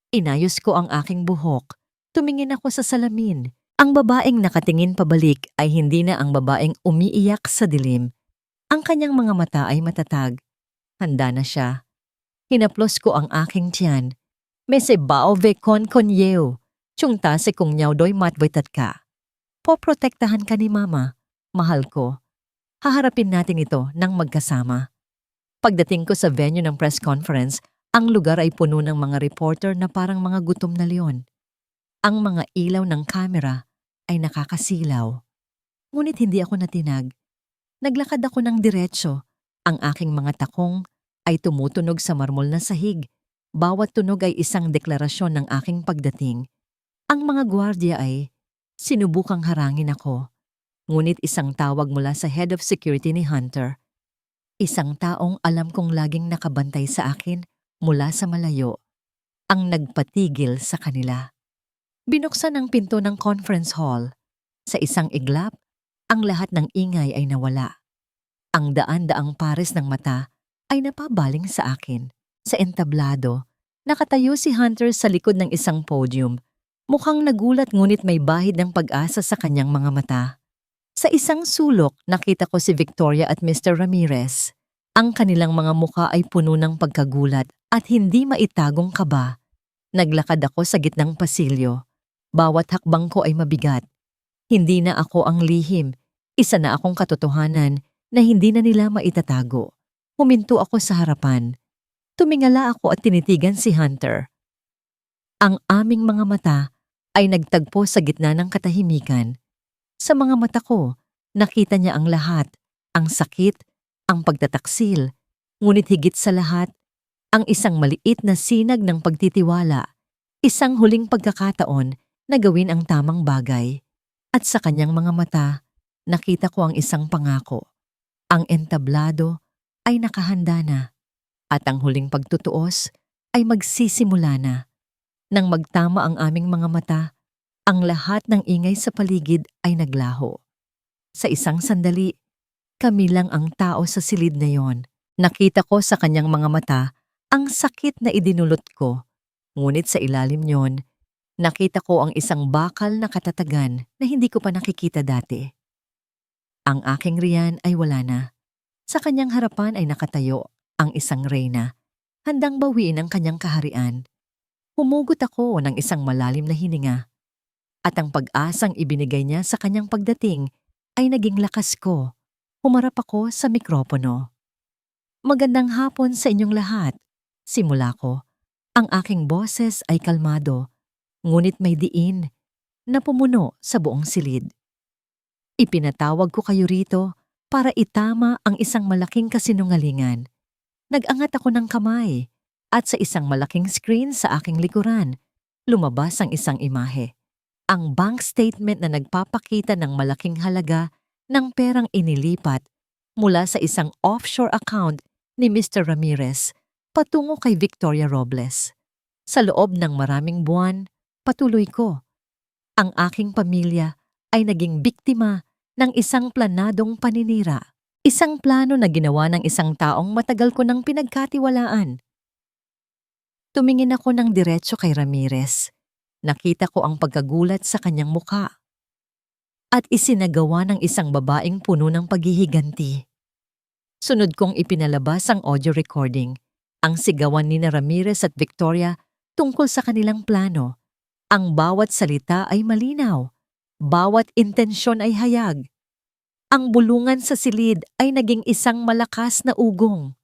Inayos ko ang aking buhok, tumingin ako sa salamin. Ang babaeng nakatingin pabalik ay hindi na ang babaeng umiiyak sa dilim. Ang kanyang mga mata ay matatag. Handa na siya. Hinaplos ko ang aking tiyan. Mese bao ve con conyew. Chungta se kung nyaw doy matwetat ka. Poprotektahan ka ni Mama. Mahal ko. Haharapin natin ito ng magkasama. Pagdating ko sa venue ng press conference, ang lugar ay puno ng mga reporter na parang mga gutom na leon. Ang mga ilaw ng kamera ay nakakasilaw. Ngunit hindi ako natinag. Naglakad ako ng diretsyo. Ang aking mga takong ay tumutunog sa marmol na sahig. Bawat tunog ay isang deklarasyon ng aking pagdating. Ang mga gwardiya ay sinubukang harangin ako. Ngunit isang tawag mula sa head of security ni Hunter. Isang taong alam kong laging nakabantay sa akin mula sa malayo. Ang nagpatigil sa kanila. Binuksan ang pinto ng conference hall. Sa isang iglap, ang lahat ng ingay ay nawala. Ang daan-daang pares ng mata ay napabaling sa akin. Sa entablado, nakatayo si Hunter sa likod ng isang podium. Mukhang nagulat ngunit may bahid ng pag-asa sa kanyang mga mata. Sa isang sulok, nakita ko si Victoria at Mr. Ramirez. Ang kanilang mga mukha ay puno ng pagkagulat at hindi maitagong kaba. Naglakad ako sa gitnang pasilyo. Bawat hakbang ko ay mabigat. Hindi na ako ang lihim. Isa na akong katotohanan na hindi na nila maitatago. Huminto ako sa harapan. Tumingala ako at tinitigan si Hunter. Ang aming mga mata ay nagtagpo sa gitna ng katahimikan. Sa mga mata ko, nakita niya ang lahat, ang sakit, ang pagtataksil, ngunit higit sa lahat, ang isang maliit na sinag ng pagtitiwala, isang huling pagkakataon na gawin ang tamang bagay. At sa kanyang mga mata, nakita ko ang isang pangako. Ang entablado ay nakahanda na, at ang huling pagtutuos ay magsisimula na. Nang magtama ang aming mga mata, ang lahat ng ingay sa paligid ay naglaho. Sa isang sandali, kami lang ang tao sa silid na yon. Nakita ko sa kanyang mga mata ang sakit na idinulot ko. Ngunit sa ilalim yon, nakita ko ang isang bakal na katatagan na hindi ko pa nakikita dati. Ang aking riyan ay wala na. Sa kanyang harapan ay nakatayo ang isang reyna, handang bawiin ang kanyang kaharian. Humugot ako ng isang malalim na hininga. At ang pag-asang ibinigay niya sa kanyang pagdating ay naging lakas ko. Humarap ako sa mikropono. Magandang hapon sa inyong lahat. Simula ko. Ang aking boses ay kalmado, ngunit may diin na pumuno sa buong silid. Ipinatawag ko kayo rito para itama ang isang malaking kasinungalingan. Nag-angat ako ng kamay at sa isang malaking screen sa aking likuran, lumabas ang isang imahe. Ang bank statement na nagpapakita ng malaking halaga ng perang inilipat mula sa isang offshore account ni Mr. Ramirez patungo kay Victoria Robles. Sa loob ng maraming buwan, patuloy ko. Ang aking pamilya ay naging biktima ng isang planadong paninira. Isang plano na ginawa ng isang taong matagal ko nang pinagkatiwalaan. Tumingin ako ng diretso kay Ramirez. Nakita ko ang pagkagulat sa kanyang mukha. At isinagawa ng isang babaeng puno ng paghihiganti. Sunod kong ipinalabas ang audio recording. Ang sigawan ni Ramirez at Victoria tungkol sa kanilang plano. Ang bawat salita ay malinaw. Bawat intensyon ay hayag. Ang bulungan sa silid ay naging isang malakas na ugong.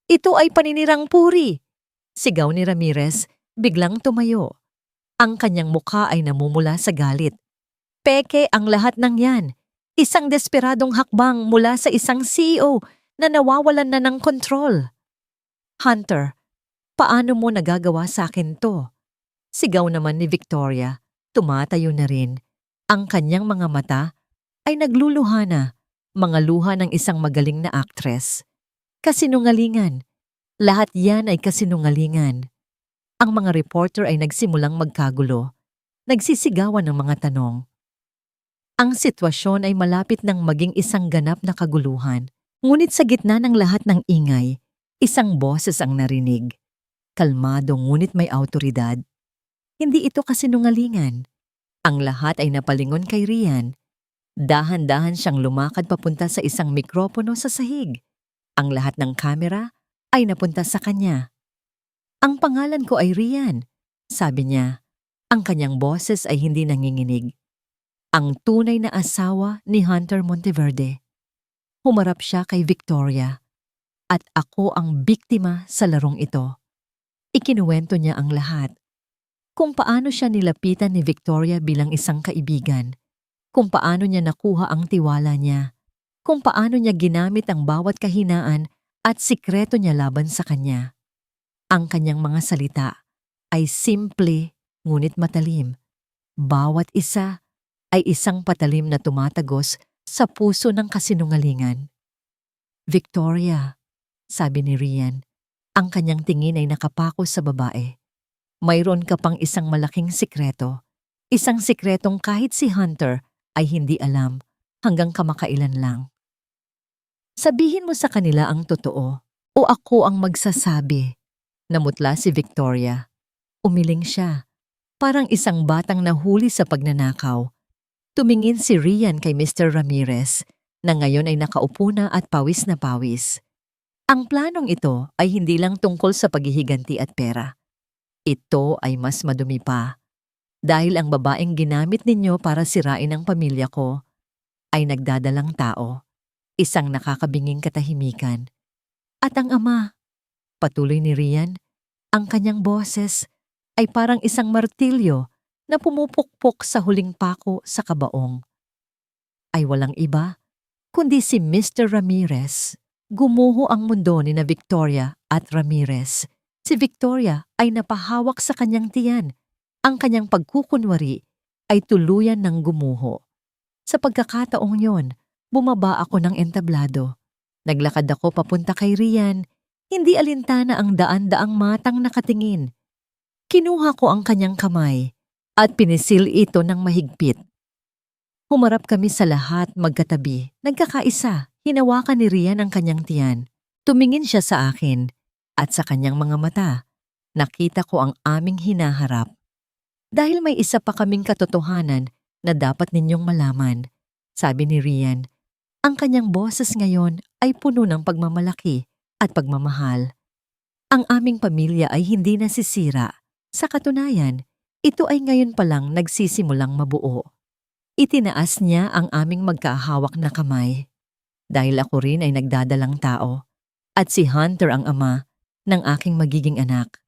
Ito ay paninirang puri! Sigaw ni Ramirez, biglang tumayo. Ang kanyang mukha ay namumula sa galit. Peke ang lahat ng yan. Isang desperadong hakbang mula sa isang CEO na nawawalan na ng kontrol. Hunter, paano mo nagagawa sa akin to? Sigaw naman ni Victoria, tumatayo na rin. Ang kanyang mga mata ay nagluluha na, mga luha ng isang magaling na aktres. Kasinungalingan. Lahat yan ay kasinungalingan. Ang mga reporter ay nagsimulang magkagulo. Nagsisigawan ng mga tanong. Ang sitwasyon ay malapit ng maging isang ganap na kaguluhan. Ngunit sa gitna ng lahat ng ingay, isang boses ang narinig. Kalmado ngunit may awtoridad. Hindi ito kasinungalingan. Ang lahat ay napalingon kay Rian. Dahan-dahan siyang lumakad papunta sa isang mikropono sa sahig. Ang lahat ng kamera ay napunta sa kanya. Ang pangalan ko ay Rian, sabi niya. Ang kanyang boses ay hindi nanginginig. ang tunay na asawa ni Hunter Monteverde. Humarap siya kay Victoria at ako ang biktima sa larong ito. Ikinuwento niya ang lahat. Kung paano siya nilapitan ni Victoria bilang isang kaibigan, kung paano niya nakuha ang tiwala niya, kung paano niya ginamit ang bawat kahinaan at sikreto niya laban sa kanya. Ang kanyang mga salita ay simple ngunit matalim. Bawat isa ay isang patalim na tumatagos sa puso ng kasinungalingan. Victoria, sabi ni Rian, ang kanyang tingin ay nakapako sa babae. Mayroon ka pang isang malaking sikreto. Isang sikretong kahit si Hunter ay hindi alam hanggang kamakailan lang. Sabihin mo sa kanila ang totoo o ako ang magsasabi. Namutla si Victoria. Umiling siya. Parang isang batang nahuli sa pagnanakaw. Tumingin si Rian kay Mr. Ramirez na ngayon ay nakaupo na at pawis na pawis. Ang planong ito ay hindi lang tungkol sa paghihiganti at pera. Ito ay mas madumi pa. Dahil ang babaeng ginamit ninyo para sirain ang pamilya ko ay nagdadalang tao, isang nakakabinging katahimikan. At ang ama, patuloy ni Rian, ang kanyang boses ay parang isang martilyo na pumupukpok sa huling pako sa kabaong. Ay walang iba, kundi si Mr. Ramirez. Gumuho ang mundo ni na Victoria at Ramirez. Si Victoria ay napahawak sa kanyang tiyan. Ang kanyang pagkukunwari ay tuluyan ng gumuho. Sa pagkakataong yon, bumaba ako ng entablado. Naglakad ako papunta kay Rian, hindi alintana ang daan-daang matang nakatingin. Kinuha ko ang kanyang kamay at pinisil ito ng mahigpit. Humarap kami sa lahat magkatabi, nagkakaisa, hinawakan ni Rian ang kanyang tiyan. Tumingin siya sa akin at sa kanyang mga mata, nakita ko ang aming hinaharap. Dahil may isa pa kaming katotohanan na dapat ninyong malaman, sabi ni Rian, ang kanyang boses ngayon ay puno ng pagmamalaki at pagmamahal. Ang aming pamilya ay hindi nasisira. Sa katunayan, ito ay ngayon pa lang nagsisimulang mabuo. Itinaas niya ang aming magkahawak na kamay. Dahil ako rin ay nagdadalang tao at si Hunter ang ama ng aking magiging anak.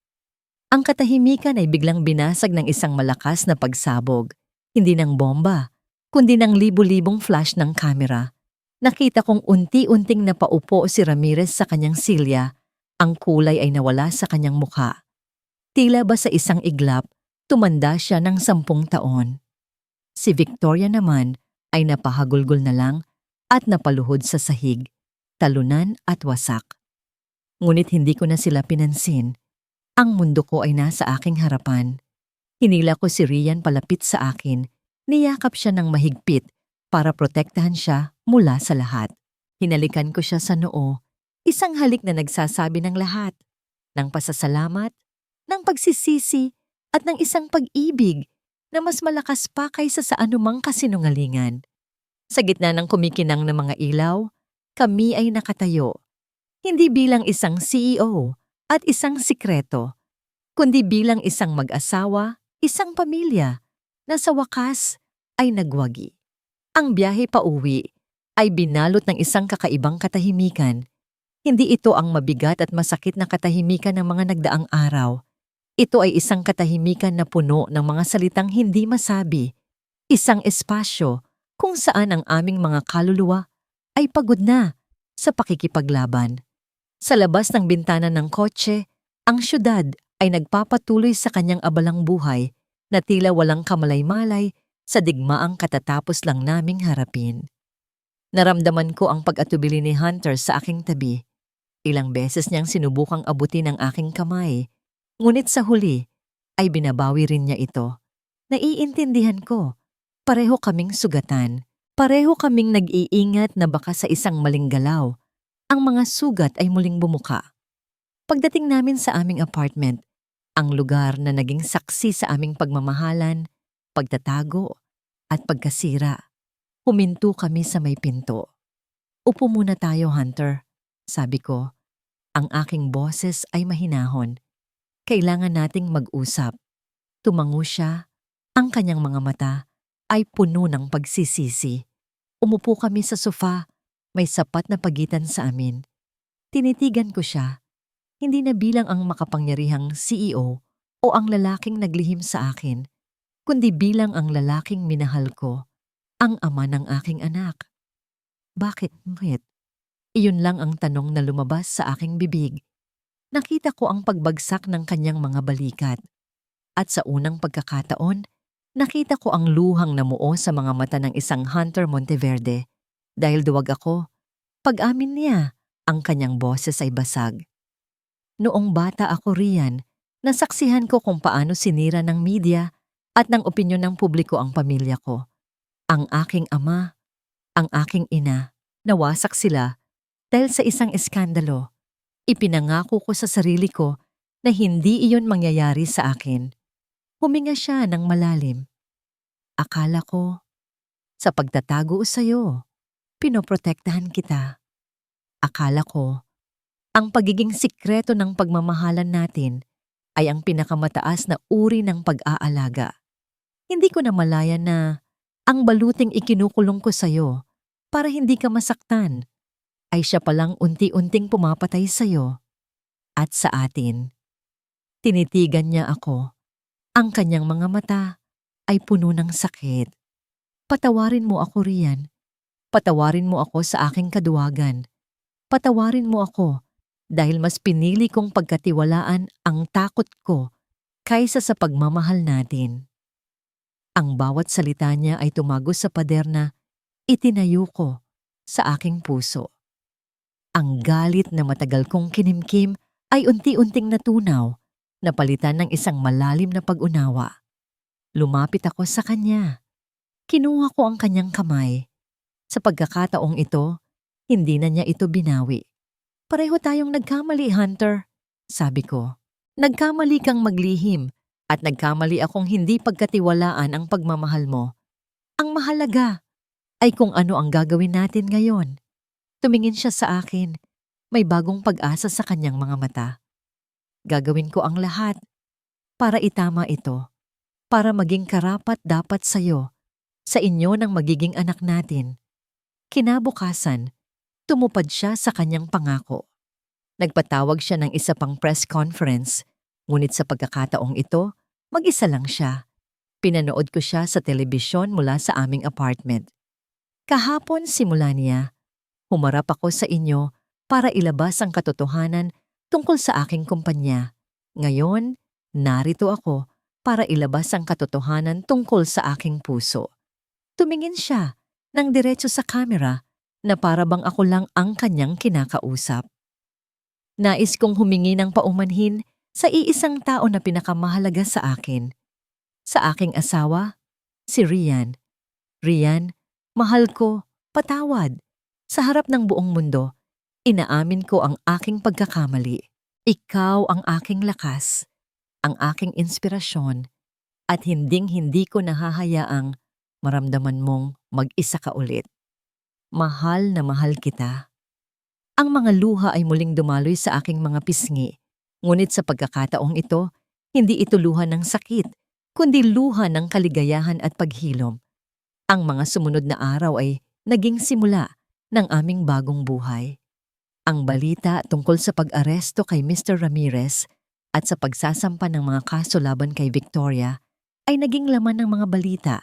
Ang katahimikan ay biglang binasag ng isang malakas na pagsabog, hindi ng bomba, kundi ng libu-libong flash ng kamera. Nakita kong unti-unting napaupo si Ramirez sa kanyang silya, ang kulay ay nawala sa kanyang mukha. Tila ba sa isang iglap, tumanda siya ng 10 taon. Si Victoria naman ay napahagulgol na lang at napaluhod sa sahig, talunan at wasak. Ngunit hindi ko na sila pinansin. Ang mundo ko ay nasa aking harapan. Hinila ko si Rian palapit sa akin, niyakap siya ng mahigpit para protektahan siya mula sa lahat. Hinalikan ko siya sa noo, isang halik na nagsasabi ng lahat, ng pasasalamat, ng pagsisisi at ng isang pag-ibig na mas malakas pa kaysa sa anumang kasinungalingan. Sa gitna ng kumikinang ng mga ilaw, kami ay nakatayo. Hindi bilang isang CEO at isang sikreto, kundi bilang isang mag-asawa, isang pamilya na sa wakas ay nagwagi. Ang biyahe pauwi ay binalot ng isang kakaibang katahimikan. Hindi ito ang mabigat at masakit na katahimikan ng mga nagdaang araw. Ito ay isang katahimikan na puno ng mga salitang hindi masabi. Isang espasyo kung saan ang aming mga kaluluwa ay pagod na sa pakikipaglaban. Sa labas ng bintana ng kotse, ang syudad ay nagpapatuloy sa kanyang abalang buhay na tila walang kamalay-malay sa digmaang katatapos lang naming harapin. Naramdaman ko ang pag-atubili ni Hunter sa aking tabi. Ilang beses niyang sinubukang abutin ang aking kamay, ngunit sa huli ay binabawi rin niya ito. Naiintindihan ko, pareho kaming sugatan, pareho kaming nag-iingat na baka sa isang maling galaw, ang mga sugat ay muling bumuka. Pagdating namin sa aming apartment, ang lugar na naging saksi sa aming pagmamahalan, pagtatago, at pagkasira, huminto kami sa may pinto. Upo muna tayo, Hunter, sabi ko. Ang aking boses ay mahinahon. Kailangan nating mag-usap. Tumango siya, ang kanyang mga mata ay puno ng pagsisisi. Umupo kami sa sofa, may sapat na pagitan sa amin. Tinitigan ko siya, hindi na bilang ang makapangyarihang CEO o ang lalaking naglihim sa akin, kundi bilang ang lalaking minahal ko, ang ama ng aking anak. Bakit? Iyon lang ang tanong na lumabas sa aking bibig. Nakita ko ang pagbagsak ng kanyang mga balikat. At sa unang pagkakataon, nakita ko ang luhang namuo sa mga mata ng isang Hunter Monteverde. Dahil duwag ako, pag-amin niya, ang kanyang boses ay basag. Noong bata ako riyan, nasaksihan ko kung paano sinira ng media at ng opinyon ng publiko ang pamilya ko. Ang aking ama, ang aking ina, nawasak sila dahil sa isang eskandalo. Ipinangako ko sa sarili ko na hindi iyon mangyayari sa akin. Huminga siya ng malalim. Akala ko, sa pagtatago sa'yo, pinoprotektahan kita. Akala ko, ang pagiging sikreto ng pagmamahalan natin ay ang pinakamataas na uri ng pag-aalaga. Hindi ko namalayan na ang baluting ikinukulong ko sa'yo para hindi ka masaktan ay siya palang unti-unting pumapatay sa'yo at sa atin. Tinitigan niya ako. Ang kanyang mga mata ay puno ng sakit. Patawarin mo ako riyan. Patawarin mo ako sa aking kaduwagan. Patawarin mo ako dahil mas pinili kong pagkatiwalaan ang takot ko kaysa sa pagmamahal natin. Ang bawat salita niya ay tumagos sa pader na itinayo ko sa aking puso. Ang galit na matagal kong kinimkim ay unti-unting natunaw, napalitan ng isang malalim na pag-unawa. Lumapit ako sa kanya. Kinuha ko ang kanyang kamay. Sa pagkakataong ito, hindi na niya ito binawi. Pareho tayong nagkamali, Hunter, sabi ko. Nagkamali kang maglihim at nagkamali akong hindi pagkatiwalaan ang pagmamahal mo. Ang mahalaga ay kung ano ang gagawin natin ngayon. Tumingin siya sa akin. May bagong pag-asa sa kanyang mga mata. Gagawin ko ang lahat para itama ito. Para maging karapat-dapat sa'yo, sa inyo ng magiging anak natin. Kinabukasan, tumupad siya sa kanyang pangako. Nagpatawag siya ng isa pang press conference, ngunit sa pagkakataong ito, mag-isa lang siya. Pinanood ko siya sa telebisyon mula sa aming apartment. Kahapon simula niya, humarap ako sa inyo para ilabas ang katotohanan tungkol sa aking kumpanya. Ngayon, narito ako para ilabas ang katotohanan tungkol sa aking puso. Tumingin siya ng diretso sa kamera na para bang ako lang ang kanyang kinakausap. Nais kong humingi ng paumanhin sa iisang tao na pinakamahalaga sa akin. Sa aking asawa, si Rian. Rian, mahal ko, patawad. Sa harap ng buong mundo, inaamin ko ang aking pagkakamali. Ikaw ang aking lakas, ang aking inspirasyon, at hinding-hindi ko nahahayaang maramdaman mong mag-isa ka ulit. Mahal na mahal kita. Ang mga luha ay muling dumaloy sa aking mga pisngi, ngunit sa pagkakataong ito, hindi ito luha ng sakit, kundi luha ng kaligayahan at paghilom. Ang mga sumunod na araw ay naging simula ng aming bagong buhay. Ang balita tungkol sa pag-aresto kay Mr. Ramirez at sa pagsasampa ng mga kaso laban kay Victoria ay naging laman ng mga balita,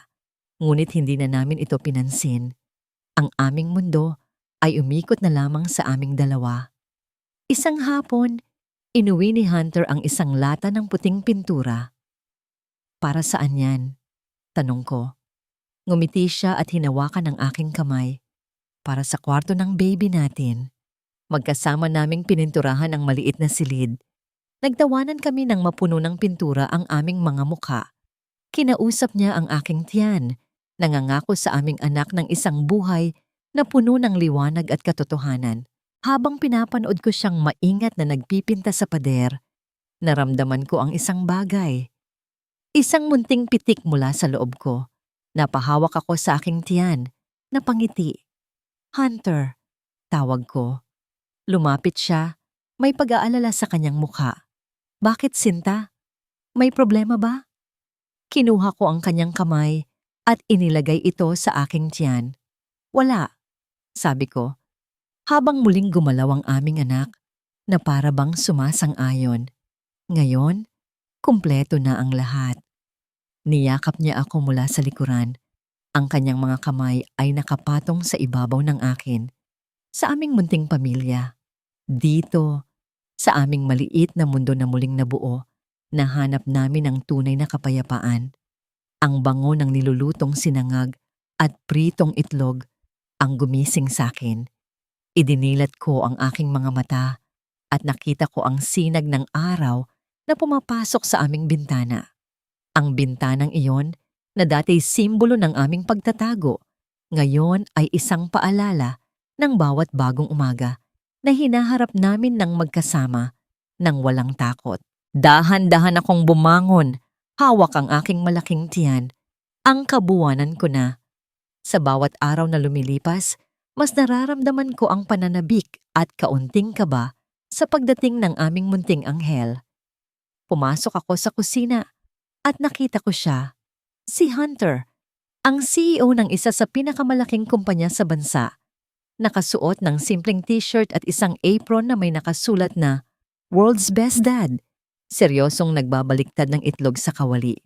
ngunit hindi na namin ito pinansin. Ang aming mundo ay umikot na lamang sa aming dalawa. Isang hapon, inuwi ni Hunter ang isang lata ng puting pintura. Para saan yan? Tanong ko. Ngumiti siya at hinawakan ang aking kamay. Para sa kwarto ng baby natin. Magkasama naming pininturahan ang maliit na silid. Nagtawanan kami ng mapuno ng pintura ang aming mga mukha. Kinausap niya ang aking tiyan. Nangangako sa aming anak ng isang buhay na puno ng liwanag at katotohanan. Habang pinapanood ko siyang maingat na nagpipinta sa pader, naramdaman ko ang isang bagay. Isang munting pitik mula sa loob ko. Napahawak ako sa aking tiyan. Napangiti. Hunter, tawag ko. Lumapit siya. May pag-aalala sa kanyang mukha. Bakit, Sinta? May problema ba? Kinuha ko ang kanyang kamay at inilagay ito sa aking tiyan. Wala, sabi ko, habang muling gumalaw ang aming anak na para bang sumasang-ayon. Ngayon, kumpleto na ang lahat. Niyakap niya ako mula sa likuran. Ang kanyang mga kamay ay nakapatong sa ibabaw ng akin. Sa aming munting pamilya. Dito, sa aming maliit na mundo na muling nabuo, nahanap namin ang tunay na kapayapaan. Ang bango ng nilulutong sinangag at pritong itlog ang gumising sa akin. Idinilat ko ang aking mga mata at nakita ko ang sinag ng araw na pumapasok sa aming bintana. Ang bintanang iyon na dati simbolo ng aming pagtatago, ngayon ay isang paalala ng bawat bagong umaga na hinaharap namin ng magkasama ng walang takot. Dahan-dahan akong bumangon, hawak ang aking malaking tiyan. Ang kabuwanan ko na. Sa bawat araw na lumilipas, mas nararamdaman ko ang pananabik at kaunting kaba sa pagdating ng aming munting anghel. Pumasok ako sa kusina at nakita ko siya, si Hunter, ang CEO ng isa sa pinakamalaking kumpanya sa bansa. Nakasuot ng simpleng t-shirt at isang apron na may nakasulat na World's Best Dad. Seryosong nagbabaliktad ng itlog sa kawali.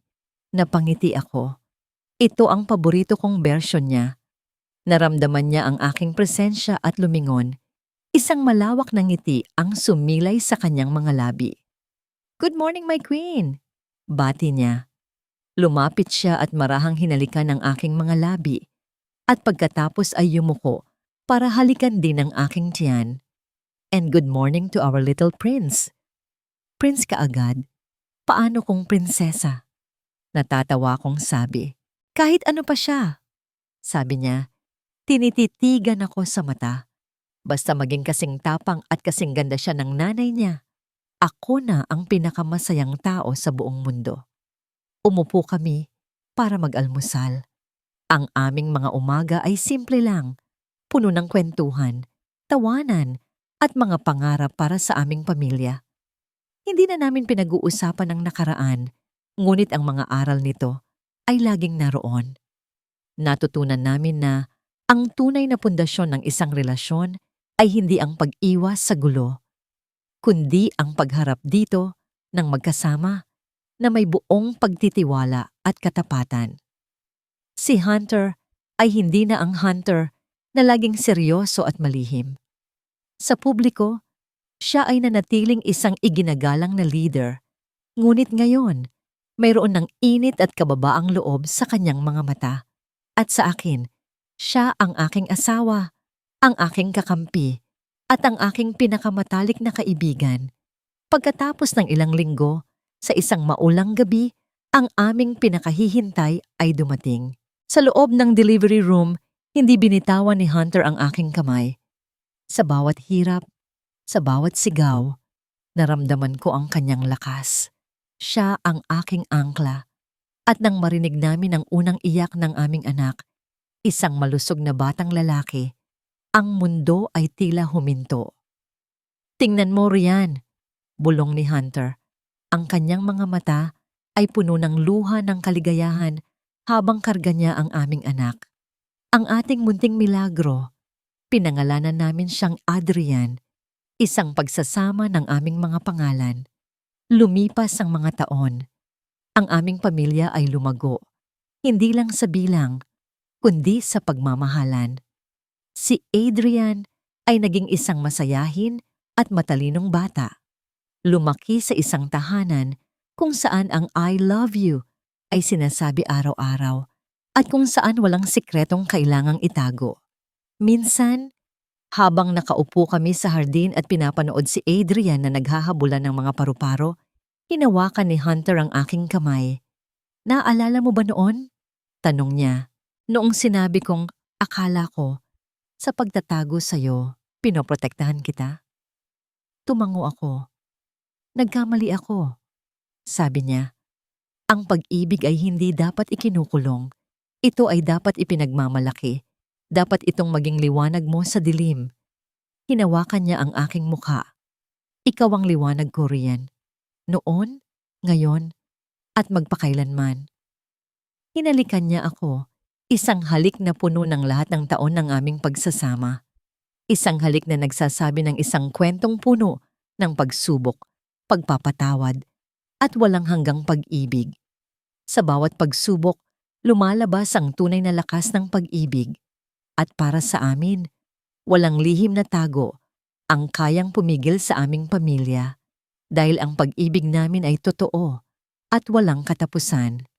Napangiti ako. Ito ang paborito kong version niya. Naramdaman niya ang aking presensya at lumingon. Isang malawak na ngiti ang sumilay sa kanyang mga labi. "Good morning, my queen!" Bati niya. Lumapit siya at marahang hinalikan ang aking mga labi. At pagkatapos ay yumuko para halikan din ang aking tiyan. "And good morning to our little prince." "Prince ka agad? Paano kung prinsesa?" Natatawa kong sabi. "Kahit ano pa siya." Sabi niya, tinititigan ako sa mata. Basta maging kasing tapang at kasing ganda siya ng nanay niya. Ako na ang pinakamasayang tao sa buong mundo. Umupo kami para mag-almusal. Ang aming mga umaga ay simple lang, puno ng kwentuhan, tawanan, at mga pangarap para sa aming pamilya. Hindi na namin pinag-uusapan ang nakaraan, ngunit ang mga aral nito ay laging naroon. Natutunan namin na ang tunay na pundasyon ng isang relasyon ay hindi ang pag-iwas sa gulo, kundi ang pagharap dito ng magkasama na may buong pagtitiwala at katapatan. Si Hunter ay hindi na ang Hunter na laging seryoso at malihim. Sa publiko, siya ay nanatiling isang iginagalang na leader, ngunit ngayon, mayroon ng init at kababaang loob sa kanyang mga mata. At sa akin, siya ang aking asawa, ang aking kakampi, at ang aking pinakamatalik na kaibigan. Pagkatapos ng ilang linggo, sa isang maulang gabi, ang aming pinakahihintay ay dumating. Sa loob ng delivery room, hindi binitawan ni Hunter ang aking kamay. Sa bawat hirap, sa bawat sigaw, naramdaman ko ang kanyang lakas. Siya ang aking angkla. At nang marinig namin ang unang iyak ng aming anak, isang malusog na batang lalaki, ang mundo ay tila huminto. "Tingnan mo riyan," bulong ni Hunter. Ang kanyang mga mata ay puno ng luha ng kaligayahan habang karga niya ang aming anak. Ang ating munting milagro, pinangalanan namin siyang Adrian, isang pagsasama ng aming mga pangalan. Lumipas ang mga taon. Ang aming pamilya ay lumago, hindi lang sa bilang, kundi sa pagmamahalan. Si Adrian ay naging isang masayahin at matalinong bata. Lumaki sa isang tahanan kung saan ang "I love you" ay sinasabi araw-araw at kung saan walang sikretong kailangang itago. Minsan, habang nakaupo kami sa hardin at pinapanood si Adrian na naghahabulan ng mga paru-paro, hinawakan ni Hunter ang aking kamay. "Naalala mo ba noon?" tanong niya. Noong sinabi kong, akala ko, sa pagtatago sa'yo, pinoprotektahan kita. Tumango ako. "Nagkamali ako," sabi niya. "Ang pag-ibig ay hindi dapat ikinukulong. Ito ay dapat ipinagmamalaki. Dapat itong maging liwanag mo sa dilim." Hinawakan niya ang aking mukha. "Ikaw ang liwanag ko riyan. Noon, ngayon, at magpakailanman." Hinalikan niya ako. Isang halik na puno ng lahat ng taon ng aming pagsasama. Isang halik na nagsasabi ng isang kwentong puno ng pagsubok, pagpapatawad, at walang hanggang pag-ibig. Sa bawat pagsubok, lumalabas ang tunay na lakas ng pag-ibig. At para sa amin, walang lihim na tago ang kayang pumigil sa aming pamilya dahil ang pag-ibig namin ay totoo at walang katapusan.